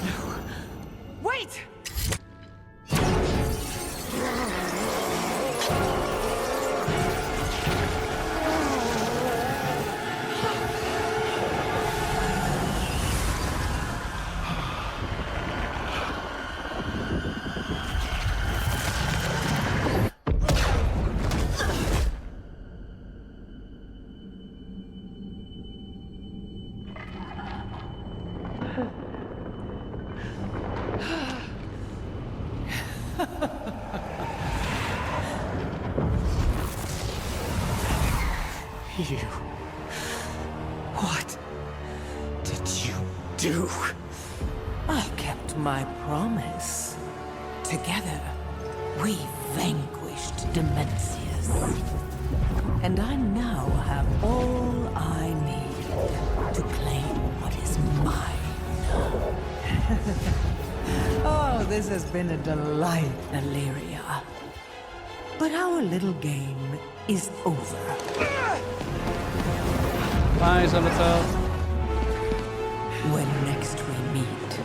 No. Wait! You... What did you do? I kept my promise. Together, we vanquished Dimensius. And I now have all I need to claim what is mine. Oh, this has been a delight, Illyria. But our little game is over. Bye, Xal'atath. When next we meet,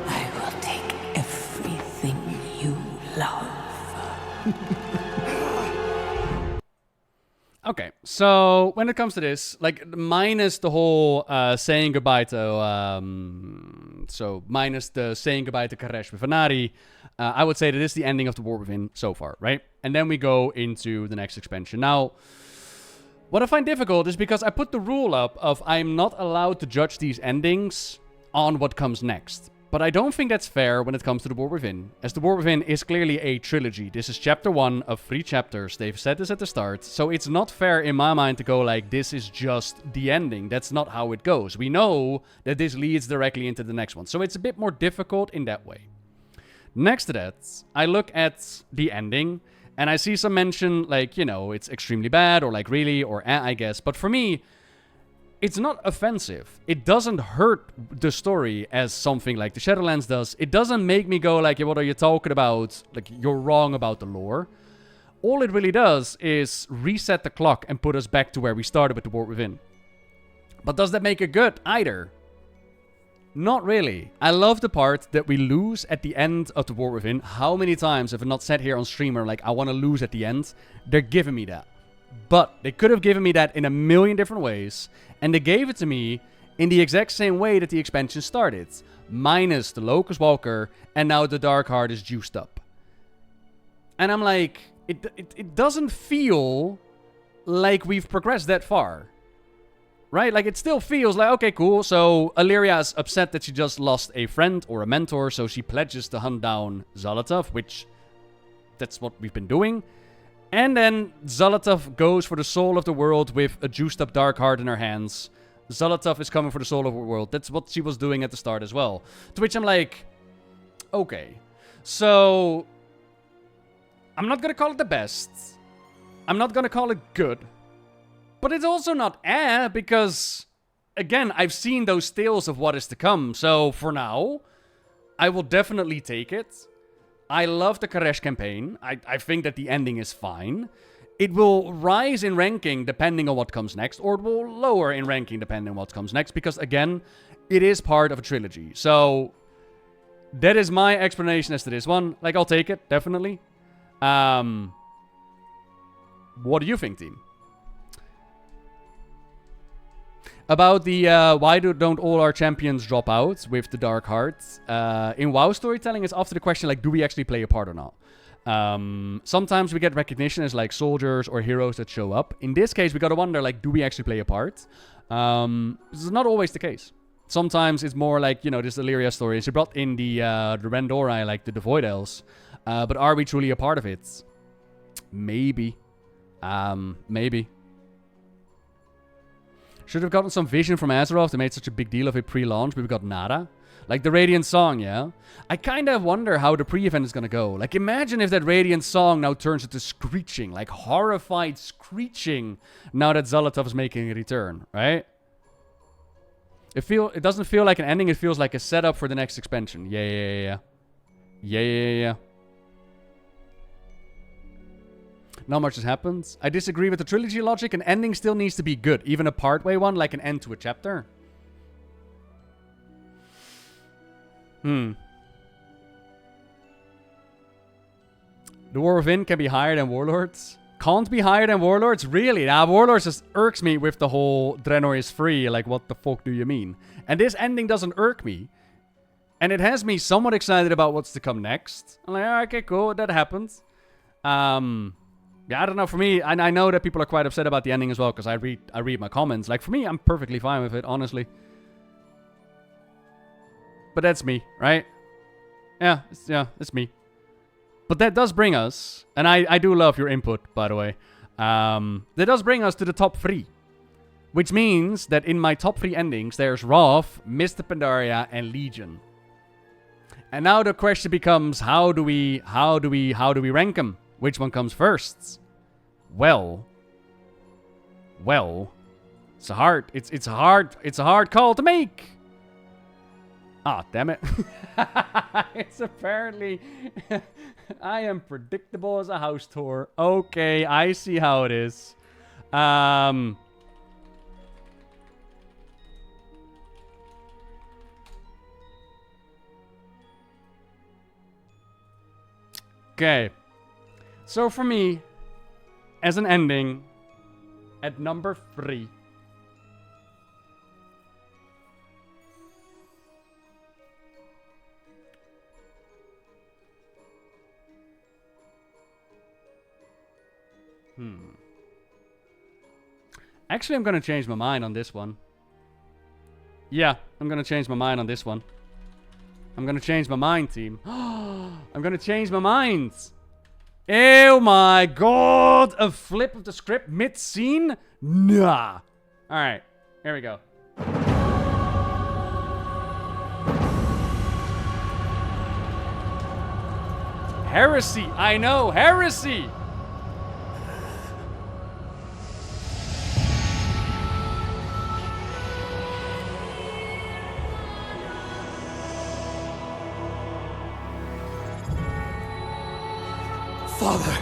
I will take everything you love. Okay, so when it comes to this, like, minus the whole saying goodbye to, so minus the saying goodbye to Karesh with Venari, I would say that this is the ending of the War Within so far, right? And then we go into the next expansion. Now, what I find difficult is because I put the rule up of I'm not allowed to judge these endings on what comes next. But I don't think that's fair when it comes to the War Within, as the War Within is clearly a trilogy. This is chapter 1 of 3 chapters. They've said this at the start, so it's not fair in my mind to go like, this is just the ending. That's not how it goes. We know that this leads directly into the next one, so it's a bit more difficult in that way. Next to that, I look at the ending, and I see some mention like, you know, it's extremely bad, or like really, or I guess. But for me, it's not offensive. It doesn't hurt the story as something like the Shadowlands does. It doesn't make me go like, yeah, what are you talking about? Like, you're wrong about the lore. All it really does is reset the clock and put us back to where we started with the War Within. But does that make it good either? Not really. I love the part that we lose at the end of the War Within. How many times have I not sat here on streamer like, I want to lose at the end? They're giving me that. But they could have given me that in a million different ways. And they gave it to me in the exact same way that the expansion started. Minus the Locus-walker, and now the Dark Heart is juiced up. And I'm like, it doesn't feel like we've progressed that far. Right? Like, it still feels like, okay, cool. So Illyria is upset that she just lost a friend or a mentor, so she pledges to hunt down Xal'atath, which that's what we've been doing. And then Xal'atath goes for the soul of the world with a juiced up dark heart in her hands. Xal'atath is coming for the soul of the world. That's what she was doing at the start as well. To which I'm like, okay. So, I'm not gonna call it the best. I'm not gonna call it good. But it's also not because, again, I've seen those tales of what is to come. So, for now, I will definitely take it. I love the Karesh campaign. I think that the ending is fine. It will rise in ranking depending on what comes next, or it will lower in ranking depending on what comes next, because, again, it is part of a trilogy. So, that is my explanation as to this one. Like, I'll take it, definitely. What do you think, team? About the why don't all our champions drop out with the Dark Hearts? In WoW storytelling, it's often the question, like, do we actually play a part or not? Sometimes we get recognition as, like, soldiers or heroes that show up. In this case, we gotta wonder, like, do we actually play a part? This is not always the case. Sometimes it's more like, you know, this Illyria story. She brought in the Rendori, like the Void Elves. But are we truly a part of it? Maybe. Maybe. Should have gotten some vision from Azeroth. They made such a big deal of it pre-launch, but we got nada. Like the Radiant song, yeah? I kind of wonder how the pre-event is going to go. Like, imagine if that Radiant song now turns into screeching. Like, horrified screeching now that Xal'atath is making a return, right? It doesn't feel like an ending. It feels like a setup for the next expansion. Yeah. Not much has happened. I disagree with the trilogy logic. An ending still needs to be good. Even a partway one, like an end to a chapter. The War Within can be higher than Warlords. Can't be higher than Warlords? Really? Nah, Warlords just irks me with the whole Draenor is free. Like, what the fuck do you mean? And this ending doesn't irk me. And it has me somewhat excited about what's to come next. I'm like, oh, okay, cool, that happens. Yeah, I don't know. For me, I know that people are quite upset about the ending as well, because I read my comments. Like, for me, I'm perfectly fine with it, honestly. But that's me, right? Yeah, it's me. But that does bring us, and I do love your input, by the way. That does bring us to the top 3. Which means that in my top 3 endings, there's Wrath, Mist of Pandaria, and Legion. And now the question becomes, how do we rank them? Which one comes first? Well, it's a hard call to make. Ah, damn it. It's apparently I am predictable as a house tour. Okay, I see how it is. Okay. So for me, as an ending, at number 3, actually, I'm going to change my mind on this one. Yeah, I'm going to change my mind on this one. I'm going to change my mind, team. I'm going to change my mind. Oh my god! A flip of the script mid-scene? Nah. Alright, here we go. Heresy! I know! Heresy! Father,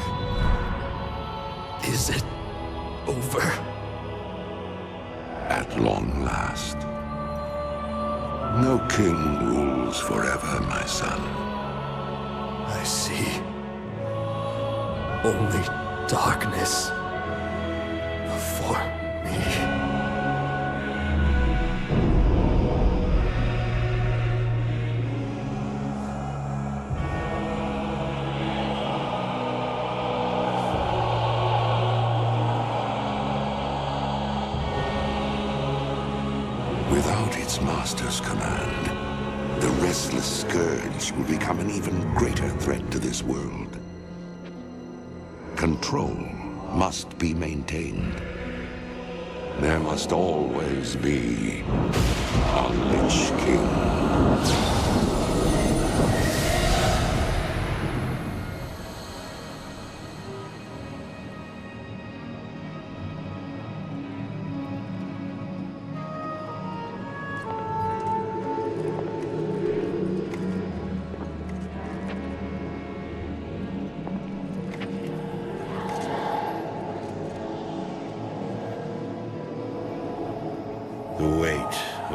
is it over? At long last. No king rules forever, my son. I see. Only darkness before me. Without its master's command, the restless scourge will become an even greater threat to this world. Control must be maintained. There must always be a Lich King.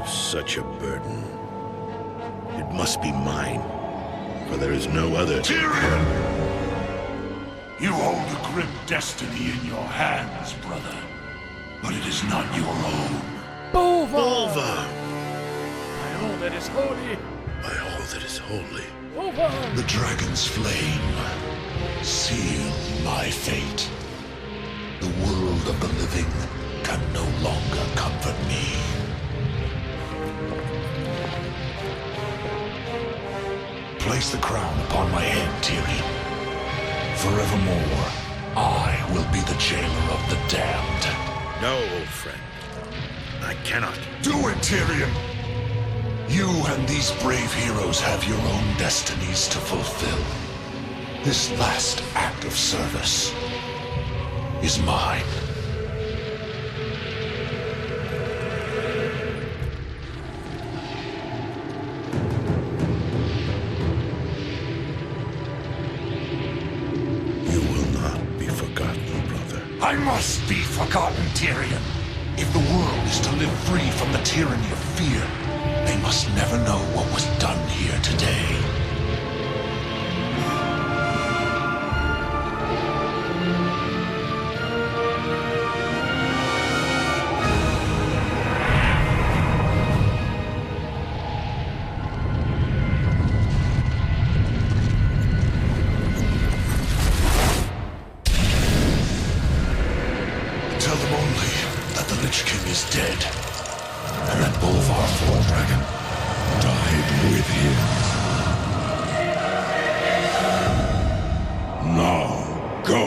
of such a burden. It must be mine, for there is no other. Tyrion! You hold a grim destiny in your hands, brother. But it is not your own. Bolvar! By all that is holy! By all that is holy. Bolvar! The dragon's flame sealed my fate. The world of the living can no longer comfort me. Place the crown upon my head, Tyrion. Forevermore, I will be the jailer of the damned. No, old friend. I cannot. Do it, Tyrion! You and these brave heroes have your own destinies to fulfill. This last act of service is mine. I must be forgotten, Tyrion. If the world is to live free from the tyranny of fear, they must never know what was done here today. Tell them only that the Lich King is dead, and that Bolvar Dragon died with him. Now, go.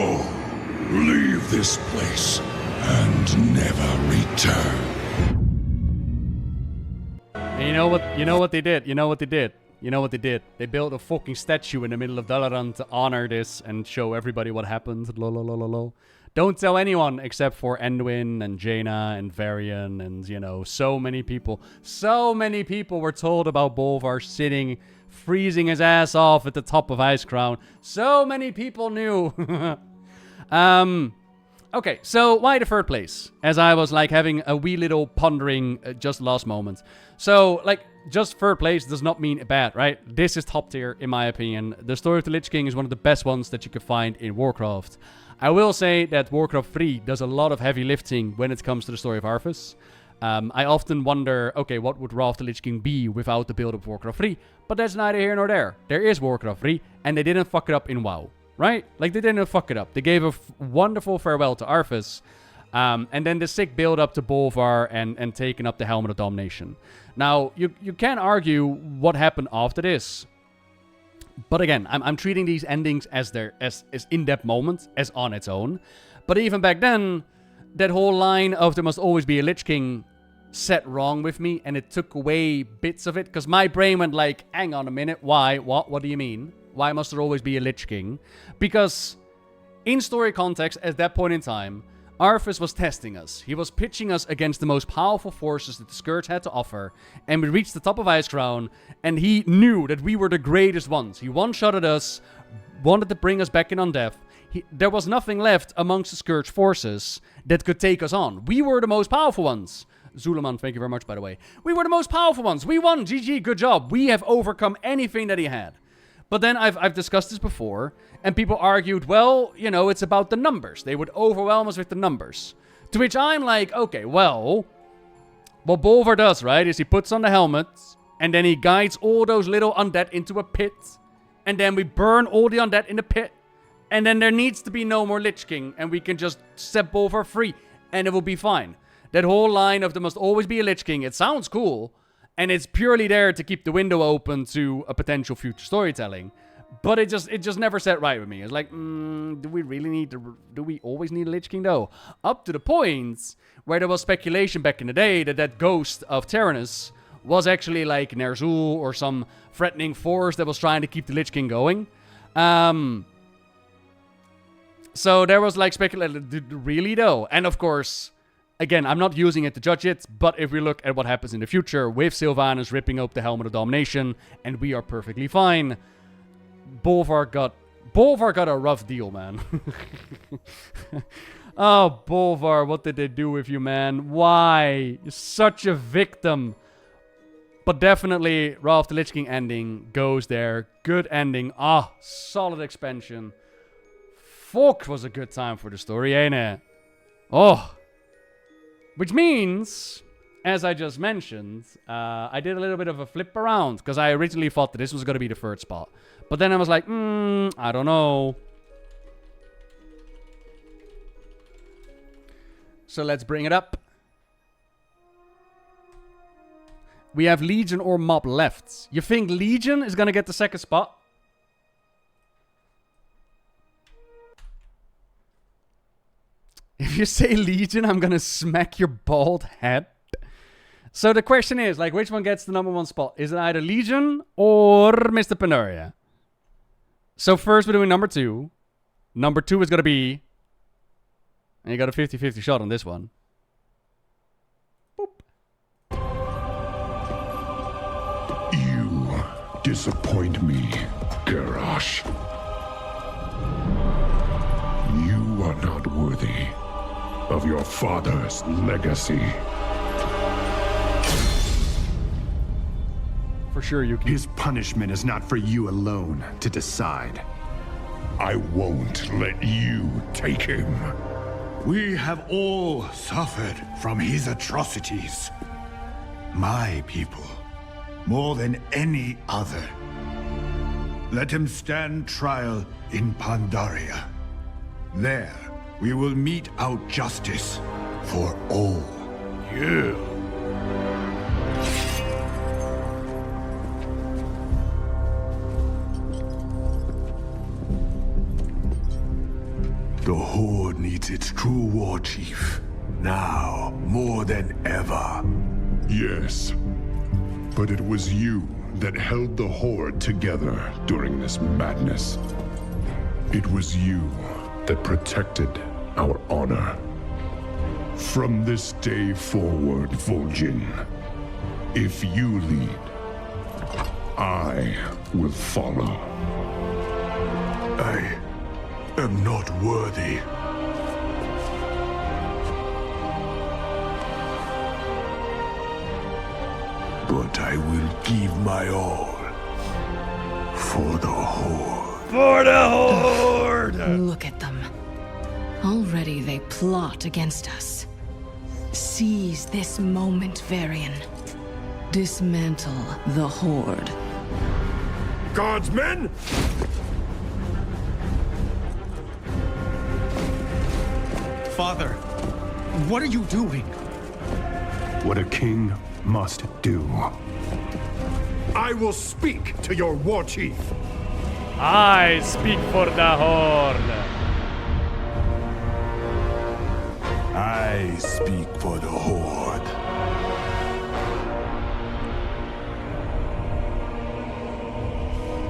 Leave this place, and never return. And you know what they did? They built a fucking statue in the middle of Dalaran to honor this and show everybody what happened. Lololololo. Don't tell anyone except for Enwyn and Jaina and Varian and, you know, so many people. So many people were told about Bolvar sitting, freezing his ass off at the top of Icecrown. So many people knew. Okay, so why the third place? As I was, like, having a wee little pondering just last moment. So, like, just third place does not mean bad, right? This is top tier, in my opinion. The story of the Lich King is one of the best ones that you can find in Warcraft. I will say that Warcraft 3 does a lot of heavy lifting when it comes to the story of Arthas. I often wonder, okay, what would Wrath the Lich King be without the build of Warcraft 3? But that's neither here nor there. There is Warcraft 3, and they didn't fuck it up in WoW, right? Like, they didn't fuck it up. They gave a wonderful farewell to Arthas, and then the sick build up to Bolvar and taking up the Helmet of Domination. Now, you can argue what happened after this. But again, I'm treating these endings as in-depth moments, as on its own. But even back then, that whole line of there must always be a Lich King set wrong with me, and it took away bits of it, because my brain went like, hang on a minute, why? What do you mean? Why must there always be a Lich King? Because in story context, at that point in time, Arthas was testing us. He was pitching us against the most powerful forces that the Scourge had to offer, and we reached the top of Icecrown, and he knew that we were the greatest ones. He one-shotted us, wanted to bring us back in on death. There was nothing left amongst the Scourge forces that could take us on. We were the most powerful ones. Zulaman, thank you very much, by the way. We were the most powerful ones. We won. GG, good job. We have overcome anything that he had. But then I've discussed this before, and people argued, well, you know, it's about the numbers. They would overwhelm us with the numbers. To which I'm like, okay, well, what Bolvar does, right, is he puts on the helmet, and then he guides all those little undead into a pit, and then we burn all the undead in the pit, and then there needs to be no more Lich King, and we can just set Bolvar free, and it will be fine. That whole line of there must always be a Lich King, it sounds cool, and it's purely there to keep the window open to a potential future storytelling. But it just never sat right with me. It's like, do we always need a Lich King though? Up to the point where there was speculation back in the day that ghost of Tyrannus was actually like Ner'zhul or some threatening force that was trying to keep the Lich King going. So there was like speculation, really though? And of course, again, I'm not using it to judge it, but if we look at what happens in the future with Sylvanas ripping up the Helmet of Domination, and we are perfectly fine, Bolvar got a rough deal, man. Oh, Bolvar, what did they do with you, man? Why? You're such a victim But definitely, Wrath of the Lich King ending goes there. Good ending. Solid expansion. Fuck, was a good time for the story, ain't it? Oh. Which means, as I just mentioned, I did a little bit of a flip around. Because I originally thought that this was going to be the third spot. But then I was like, I don't know. So let's bring it up. We have Legion or Mob left. You think Legion is going to get the second spot? If you say Legion, I'm going to smack your bald head. So the question is, like, which one gets the number one spot? Is it either Legion or Mr. Pandaria? So first we're doing number 2. Number 2 is going to be... And you got a 50-50 shot on this one. You disappoint me, Garrosh. You are not worthy of your father's legacy. For sure, you can. His punishment is not for you alone to decide. I won't let you take him. We have all suffered from his atrocities. My people, more than any other. Let him stand trial in Pandaria. There, we will mete out justice for all. You. The Horde needs its true war chief. Now, more than ever. Yes. But it was you that held the Horde together during this madness. It was you that protected our honor. From this day forward, Vol'jin, if you lead, I will follow. I am not worthy. But I will give my all for the Horde. For the Horde! Look at them. Already they plot against us. Seize this moment, Varian. Dismantle the Horde. Guardsmen! Father, what are you doing? What a king must do. I will speak to your war chief. I speak for the Horde. I speak for the Horde.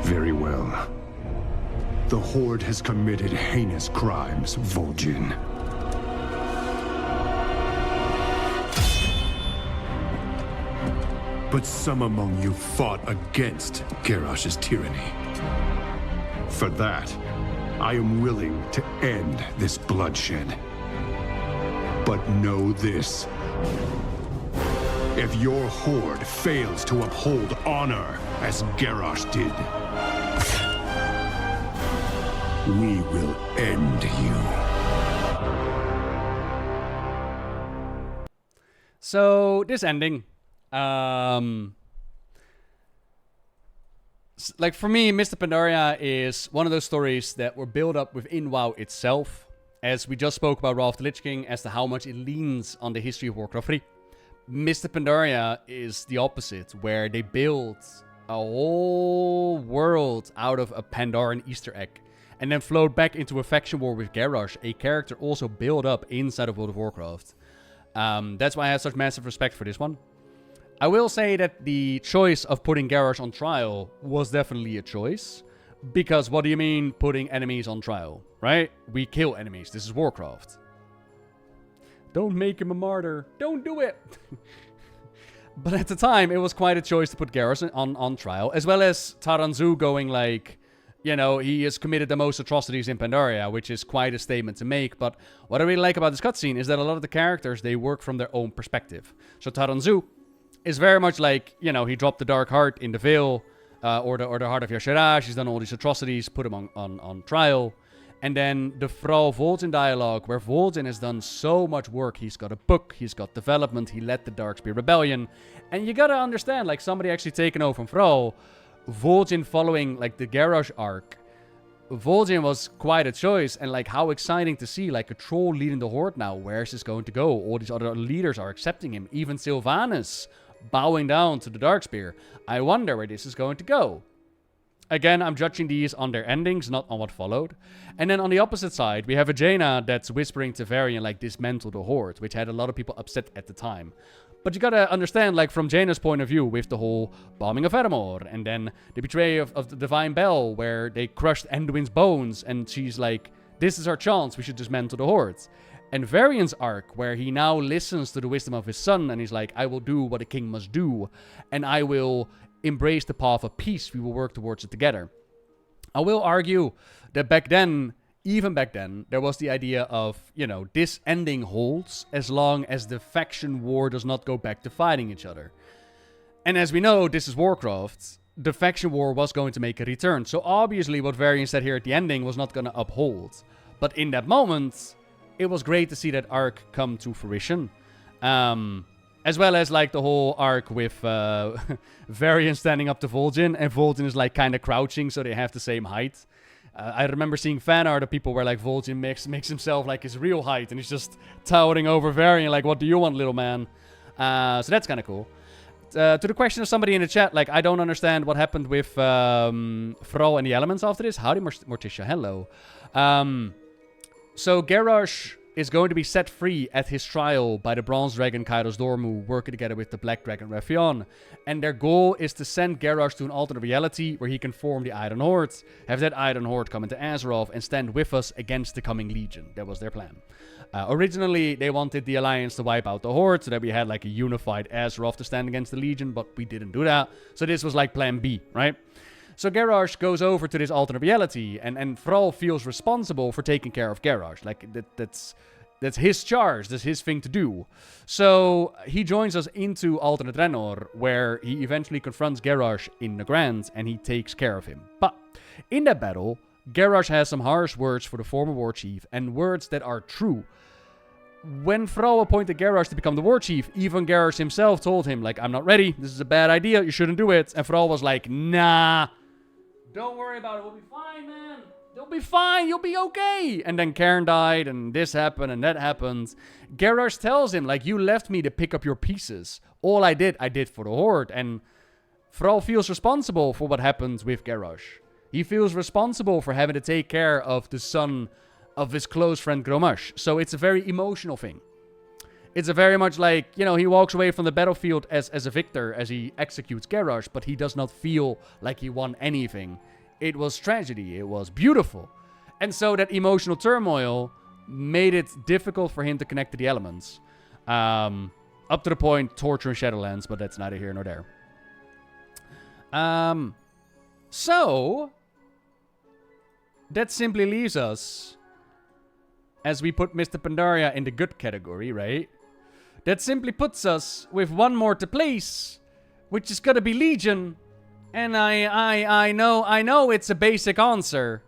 Very well. The Horde has committed heinous crimes, Vol'jin. But some among you fought against Garrosh's tyranny. For that, I am willing to end this bloodshed. But know this. If your Horde fails to uphold honor as Garrosh did, we will end you. So, this ending. Like, for me, Mr. Pandaria is one of those stories that were built up within WoW itself. As we just spoke about Wrath of the Lich King, as to how much it leans on the history of Warcraft 3. Mr. Pandaria is the opposite, where they built a whole world out of a Pandaren Easter egg. And then flowed back into a faction war with Garrosh, a character also built up inside of World of Warcraft. That's why I have such massive respect for this one. I will say that the choice of putting Garrosh on trial was definitely a choice. Because what do you mean putting enemies on trial, right? We kill enemies. This is Warcraft. Don't make him a martyr. Don't do it. But at the time, it was quite a choice to put Garrosh on trial. As well as Taranzu going like, you know, he has committed the most atrocities in Pandaria, which is quite a statement to make. But what I really like about this cutscene is that a lot of the characters, they work from their own perspective. So Taranzu is very much like, you know, he dropped the Dark Heart in the Veil, or the Heart of Yashirash. He's done all these atrocities, put him on trial. And then the Thrall Vol'jin dialogue, where Vol'jin has done so much work. He's got a book, he's got development, he led the Darkspear Rebellion. And you gotta understand, like, somebody actually taken over from Thrall, Vol'jin following, like, the Garrosh arc, Vol'jin was quite a choice. And, like, how exciting to see, like, a troll leading the Horde now. Where's this going to go? All these other leaders are accepting him. Even Sylvanas bowing down to the Darkspear. I wonder where this is going to go. Again, I'm judging these on their endings, not on what followed. And then on the opposite side, we have a Jaina that's whispering to Varian, like, dismantle the Horde, which had a lot of people upset at the time. But you gotta understand, like, from Jaina's point of view, with the whole bombing of Eramor, and then the betrayal of the Divine Bell, where they crushed Anduin's bones, and she's like, this is our chance, we should dismantle the Horde. And Varian's arc, where he now listens to the wisdom of his son, and he's like, I will do what a king must do, and I will embrace the path of peace. We will work towards it together. I will argue that back then, even back then, there was the idea of, you know, this ending holds as long as the faction war does not go back to fighting each other. And as we know, this is Warcraft. The faction war was going to make a return. So obviously what Varian said here at the ending was not going to uphold. But in that moment, it was great to see that arc come to fruition. As well as, like, the whole arc with Varian standing up to Vol'jin, and Vol'jin is, like, kind of crouching, so they have the same height. I remember seeing fan art of people where, like, Vol'jin makes himself, like, his real height, and he's just towering over Varian, like, what do you want, little man? So that's kind of cool. To the question of somebody in the chat, like, I don't understand what happened with Thrall and the Elements after this. Howdy, Morticia, hello. So Garrosh is going to be set free at his trial by the Bronze Dragon Kairos Dormu, working together with the Black Dragon Raffion. And their goal is to send Garrosh to an alternate reality where he can form the Iron Horde, have that Iron Horde come into Azeroth, and stand with us against the coming Legion. That was their plan. Originally, they wanted the Alliance to wipe out the Horde, so that we had, like, a unified Azeroth to stand against the Legion, but we didn't do that. So this was, like, plan B, right? So Garrosh goes over to this alternate reality, and Thrall feels responsible for taking care of Garrosh. Like, that's his charge, that's his thing to do. So he joins us into alternate Draenor, where he eventually confronts Garrosh in the Grand, and he takes care of him. But in that battle, Garrosh has some harsh words for the former war chief, and words that are true. When Thrall appointed Garrosh to become the war chief, even Garrosh himself told him, like, I'm not ready, this is a bad idea, you shouldn't do it. And Thrall was like, nah, don't worry about it, we'll be fine, man. You'll be fine, you'll be okay. And then Cairn died, and this happened, and that happened. Garrosh tells him, like, you left me to pick up your pieces. All I did for the Horde. And Thrall feels responsible for what happened with Garrosh. He feels responsible for having to take care of the son of his close friend Grommash. So it's a very emotional thing. It's a very much like, you know, he walks away from the battlefield as a victor as he executes Garrosh, but he does not feel like he won anything. It was tragedy. It was beautiful. And so that emotional turmoil made it difficult for him to connect to the elements. Up to the point, torture in Shadowlands, but that's neither here nor there. So that simply leaves us, as we put Mr. Pandaria in the good category, right? That simply puts us with one more to place, which is gonna be Legion. And I know it's a basic answer,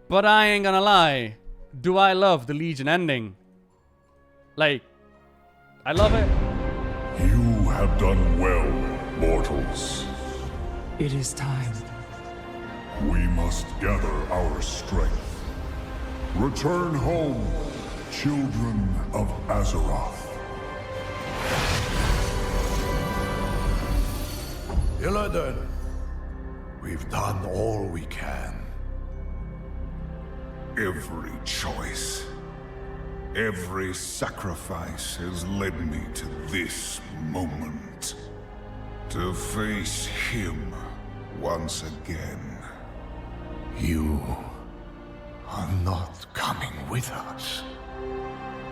but I ain't gonna lie. Do I love the Legion ending? Like, I love it. You have done well, mortals. It is time. We must gather our strength. Return home, children of Azeroth. kIl'jaeden, we've done all we can. Every choice, every sacrifice has led me to this moment. To face him once again. You are not coming with us.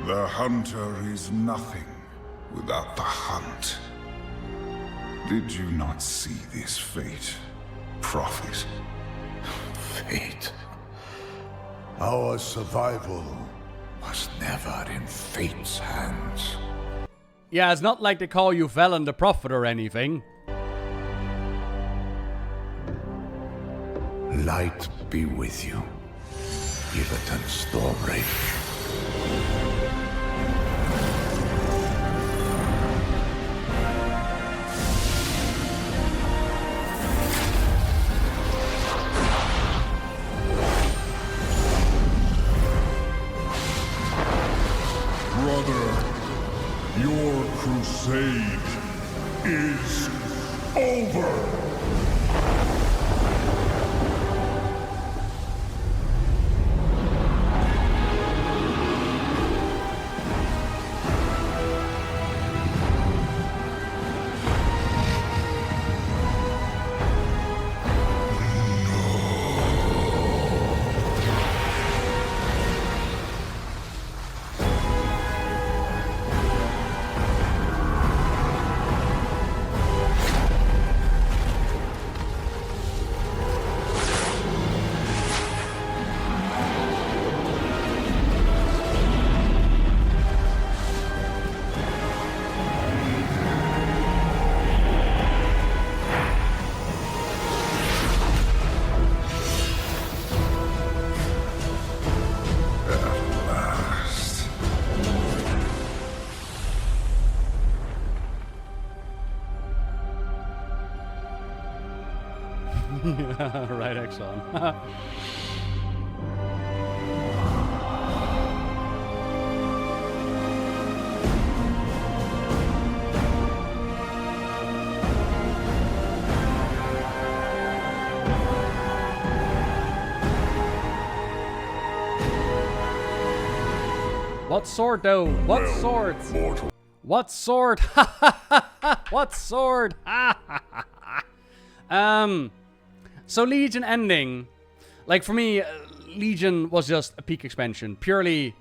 The hunter is nothing without the hunt. Did you not see this fate, prophet? Fate? Our survival was never in fate's hands. Yeah, it's not like they call you Velen the Prophet or anything. Light be with you, Xal'atath Stormrage. Brother, your crusade is over! Right, Exxon. What sword, though? What sword? What sword? What sword? So Legion ending, like for me, Legion was just a peak expansion. Purely,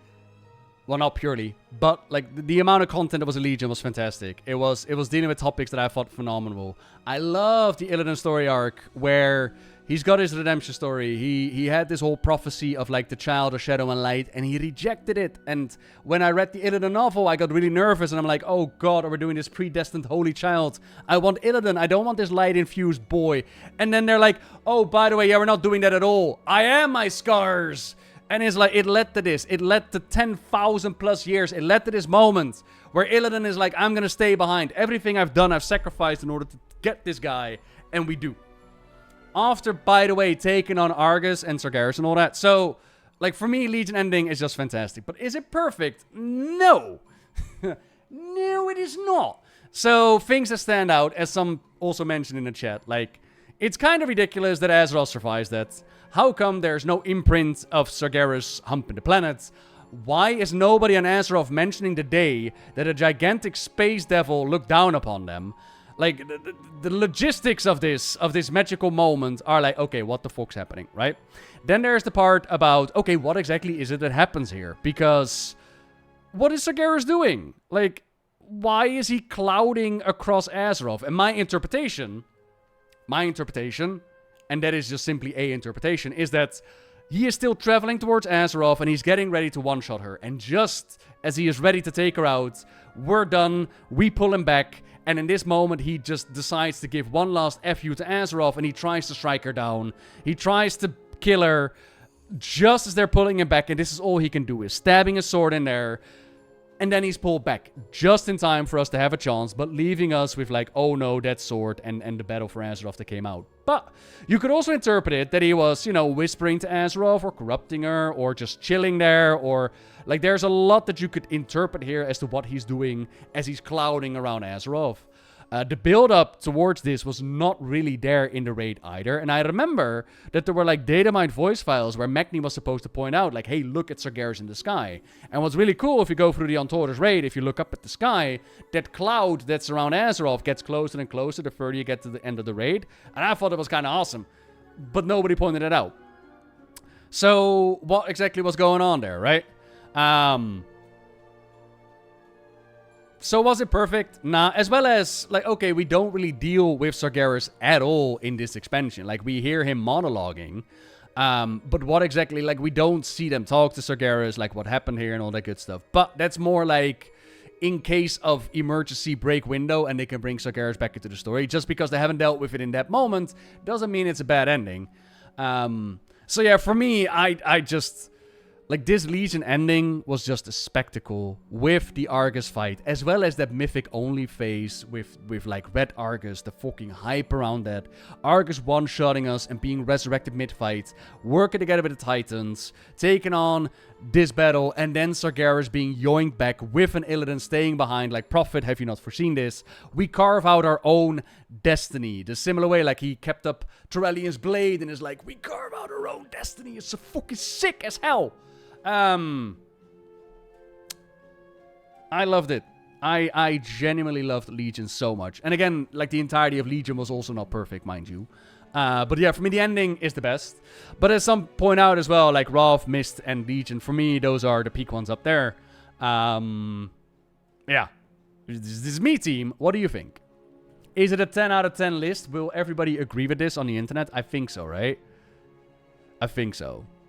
well, not purely, but like the amount of content that was in Legion was fantastic. It was dealing with topics that I thought phenomenal. I love the Illidan story arc where he's got his redemption story. He had this whole prophecy of like the child of shadow and light, and he rejected it. And when I read the Illidan novel, I got really nervous, and I'm like, oh god, are we doing this predestined holy child? I want Illidan. I don't want this light-infused boy. And then they're like, oh, by the way, yeah, we're not doing that at all. I am my scars. And it's like, it led to this. It led to 10,000 plus years. It led to this moment where Illidan is like, I'm going to stay behind. Everything I've done, I've sacrificed in order to get this guy. And we do. After, by the way, taking on Argus and Sargeras and all that. So, like, for me, Legion ending is just fantastic. But is it perfect? No. No, it is not. So, things that stand out, as some also mentioned in the chat, like, it's kind of ridiculous that Azeroth survives that. How come there's no imprint of Sargeras humping the planet? Why is nobody on Azeroth mentioning the day that a gigantic space devil looked down upon them? Like, the logistics of this magical moment are like, okay, what the fuck's happening, right? Then there's the part about, okay, what exactly is it that happens here? Because, what is Sargeras doing? Like, why is he clouding across Azeroth? And my interpretation, and that is just simply a interpretation, is that he is still traveling towards Azeroth and he's getting ready to one-shot her. And just as he is ready to take her out, we're done, we pull him back. And in this moment, he just decides to give one last FU to Azeroth, and he tries to strike her down. He tries to kill her just as they're pulling him back, and this is all he can do, is stabbing a sword in there. And then he's pulled back just in time for us to have a chance, but leaving us with like, oh no, that sword and the battle for Azeroth that came out. But you could also interpret it that he was, you know, whispering to Azeroth or corrupting her or just chilling there, or like there's a lot that you could interpret here as to what he's doing as he's clouding around Azeroth. The build-up towards this was not really there in the raid either. And I remember that there were like data mined voice files where Magni was supposed to point out like, hey, look at Sargeras in the sky. And what's really cool, if you go through the Untortoise raid, if you look up at the sky, that cloud that's around Azeroth gets closer and closer the further you get to the end of the raid. And I thought it was kind of awesome. But nobody pointed it out. So what exactly was going on there, right? So was it perfect? Nah. As well as, like, okay, we don't really deal with Sargeras at all in this expansion. Like, we hear him monologuing. But what exactly, like, we don't see them talk to Sargeras, like, what happened here and all that good stuff. But that's more like in case of emergency break window and they can bring Sargeras back into the story. Just because they haven't dealt with it in that moment doesn't mean it's a bad ending. So yeah, for me, I just... Like, this Legion ending was just a spectacle with the Argus fight, as well as that Mythic-only phase with like, Red Argus, the fucking hype around that. Argus one-shotting us and being resurrected mid-fight, working together with the Titans, taking on this battle, and then Sargeras being yoinked back with an Illidan staying behind. Like, Prophet, have you not foreseen this? We carve out our own destiny. The similar way, like, he kept up Turellian's blade and is like, we carve out our own destiny. It's so fucking sick as hell. I loved it. I genuinely loved Legion so much. And again, like, the entirety of Legion was also not perfect, mind you. But yeah, for me, the ending is the best. But as some point out as well, like, Wrath, Mist, and Legion, for me, those are the peak ones up there. Yeah. This is me, team. What do you think? Is it a 10 out of 10 list? Will everybody agree with this on the internet? I think so, right? I think so.